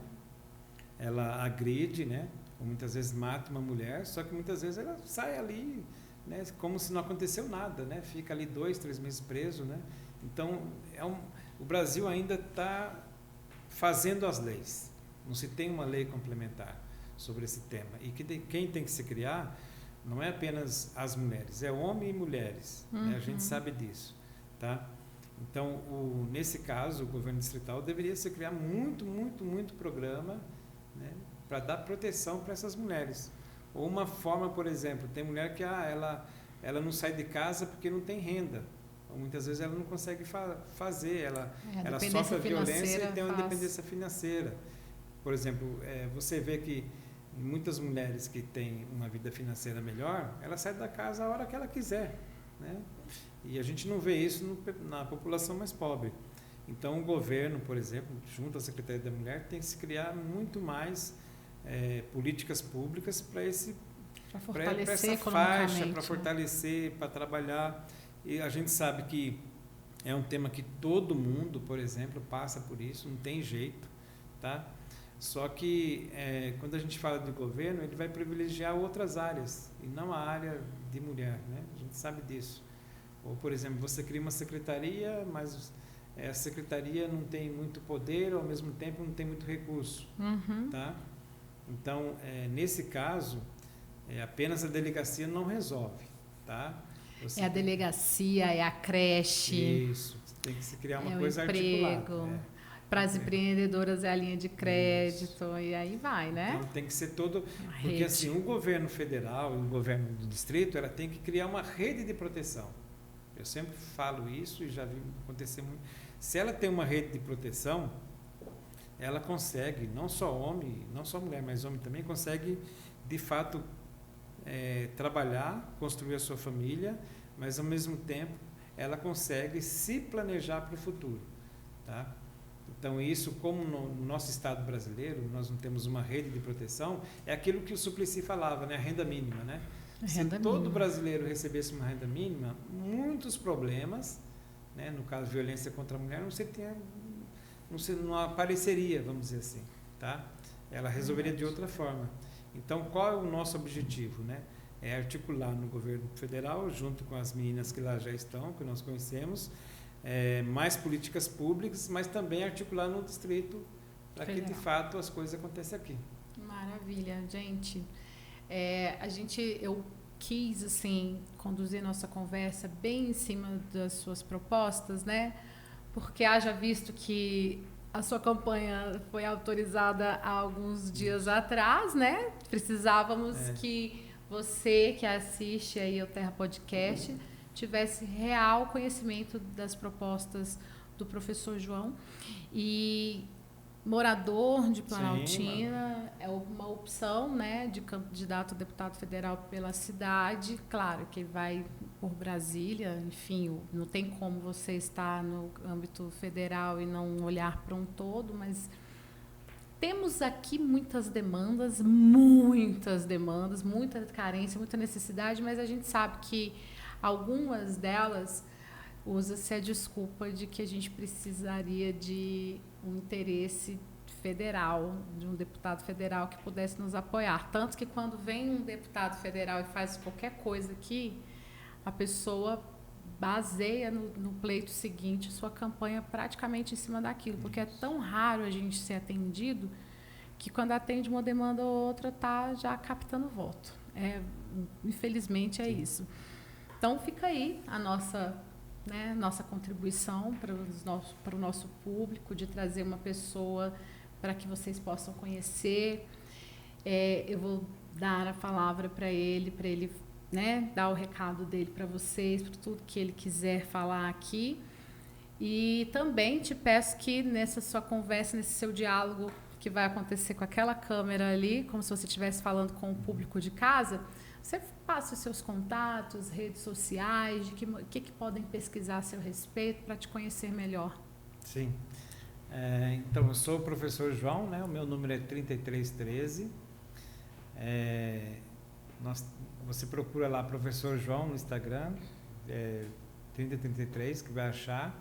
ela agride, né? Ou muitas vezes mata uma mulher, só que muitas vezes ela sai ali, né? Como se não aconteceu nada, né? Fica ali 2, 3 meses preso, né? Então, o Brasil ainda está fazendo as leis. Não se tem uma lei complementar sobre esse tema. E quem tem que se criar não é apenas as mulheres, é homem e mulheres, né? A gente sabe disso, tá? Então, nesse caso, o governo distrital deveria se criar muito programa, né, para dar proteção para essas mulheres. Ou uma forma, por exemplo, tem mulher que ela não sai de casa porque não tem renda. Ou muitas vezes ela não consegue fazer, ela sofre a violência e tem uma dependência financeira. Por exemplo, você vê que muitas mulheres que têm uma vida financeira melhor, ela sai da casa a hora que ela quiser, né? E a gente não vê isso na população mais pobre. Então, o governo, por exemplo, junto à Secretaria da Mulher, tem que se criar muito mais políticas públicas para essa faixa, para fortalecer, para trabalhar. E a gente sabe que é um tema que todo mundo, por exemplo, passa por isso, não tem jeito, tá? Só que quando a gente fala de governo, ele vai privilegiar outras áreas e não a área de mulher, né? A gente sabe disso. Ou, por exemplo, você cria uma secretaria, mas a secretaria não tem muito poder, ao mesmo tempo não tem muito recurso, tá? Então, nesse caso, apenas a delegacia não resolve, tá? A delegacia, é a creche. Isso, tem que se criar uma coisa articulada. Para as empreendedoras é a linha de crédito, isso. E aí vai, né? Então tem que ser porque assim, o governo federal e o governo do distrito, ela tem que criar uma rede de proteção. Eu sempre falo isso e já vi acontecer muito. Se ela tem uma rede de proteção, ela consegue, não só homem, não só mulher, mas homem também, consegue de fato trabalhar, construir a sua família, mas ao mesmo tempo ela consegue se planejar para o futuro, tá? Então isso, como no nosso estado brasileiro, nós não temos uma rede de proteção, é aquilo que o Suplicy falava, né? A renda mínima, né? Se todo brasileiro recebesse uma renda mínima, muitos problemas, né? No caso, violência contra a mulher, não apareceria, vamos dizer assim, tá? Ela resolveria de outra forma. Então, qual é o nosso objetivo, né? É articular no governo federal, junto com as meninas que lá já estão, que nós conhecemos, mais políticas públicas, mas também articular no distrito para que, de fato, as coisas aconteçam aqui. Maravilha, gente. Eu quis, assim, conduzir nossa conversa bem em cima das suas propostas, né? Porque haja visto que a sua campanha foi autorizada há alguns dias atrás, né? Precisávamos que você que assiste aí ao Terra Podcast tivesse real conhecimento das propostas do professor João. E morador de Planaltina é uma opção, né, de candidato a deputado federal pela cidade. Claro que vai por Brasília, enfim, não tem como você estar no âmbito federal e não olhar para um todo, mas temos aqui muita carência, muita necessidade, mas a gente sabe que algumas delas usa-se a desculpa de que a gente precisaria de um interesse federal, de um deputado federal que pudesse nos apoiar. Tanto que quando vem um deputado federal e faz qualquer coisa aqui, a pessoa baseia no pleito seguinte sua campanha praticamente em cima daquilo, porque é tão raro a gente ser atendido que quando atende uma demanda ou outra está já captando voto. Infelizmente é isso. Então fica aí a nossa contribuição para o nosso público, de trazer uma pessoa para que vocês possam conhecer. Eu vou dar a palavra para ele, né, dar o recado dele para vocês, para tudo que ele quiser falar aqui. E também te peço que nessa sua conversa, nesse seu diálogo que vai acontecer com aquela câmera ali, como se você estivesse falando com o público de casa, você passe os seus contatos, redes sociais, de que podem pesquisar a seu respeito para te conhecer melhor. Sim. Então, eu sou o professor João, né? O meu número é 3313. Você procura lá professor João no Instagram, 3033, que vai achar.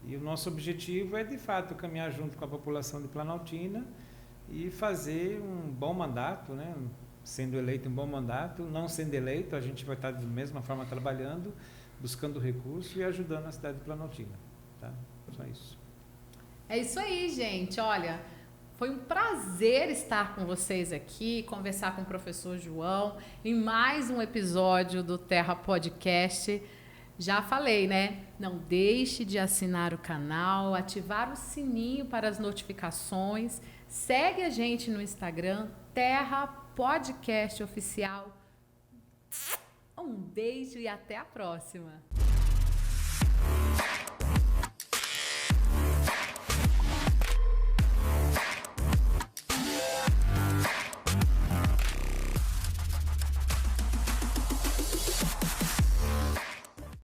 E o nosso objetivo é, de fato, caminhar junto com a população de Planaltina e fazer um bom mandato, né? Sendo eleito um bom mandato, não sendo eleito, a gente vai estar da mesma forma trabalhando, buscando recurso e ajudando a cidade de Planaltina. Tá? Só isso. É isso aí, gente. Olha, foi um prazer estar com vocês aqui, conversar com o professor João em mais um episódio do Terra Podcast. Já falei, né? Não deixe de assinar o canal, ativar o sininho para as notificações. Segue a gente no Instagram, Terra Podcast Oficial. Um beijo e até a próxima.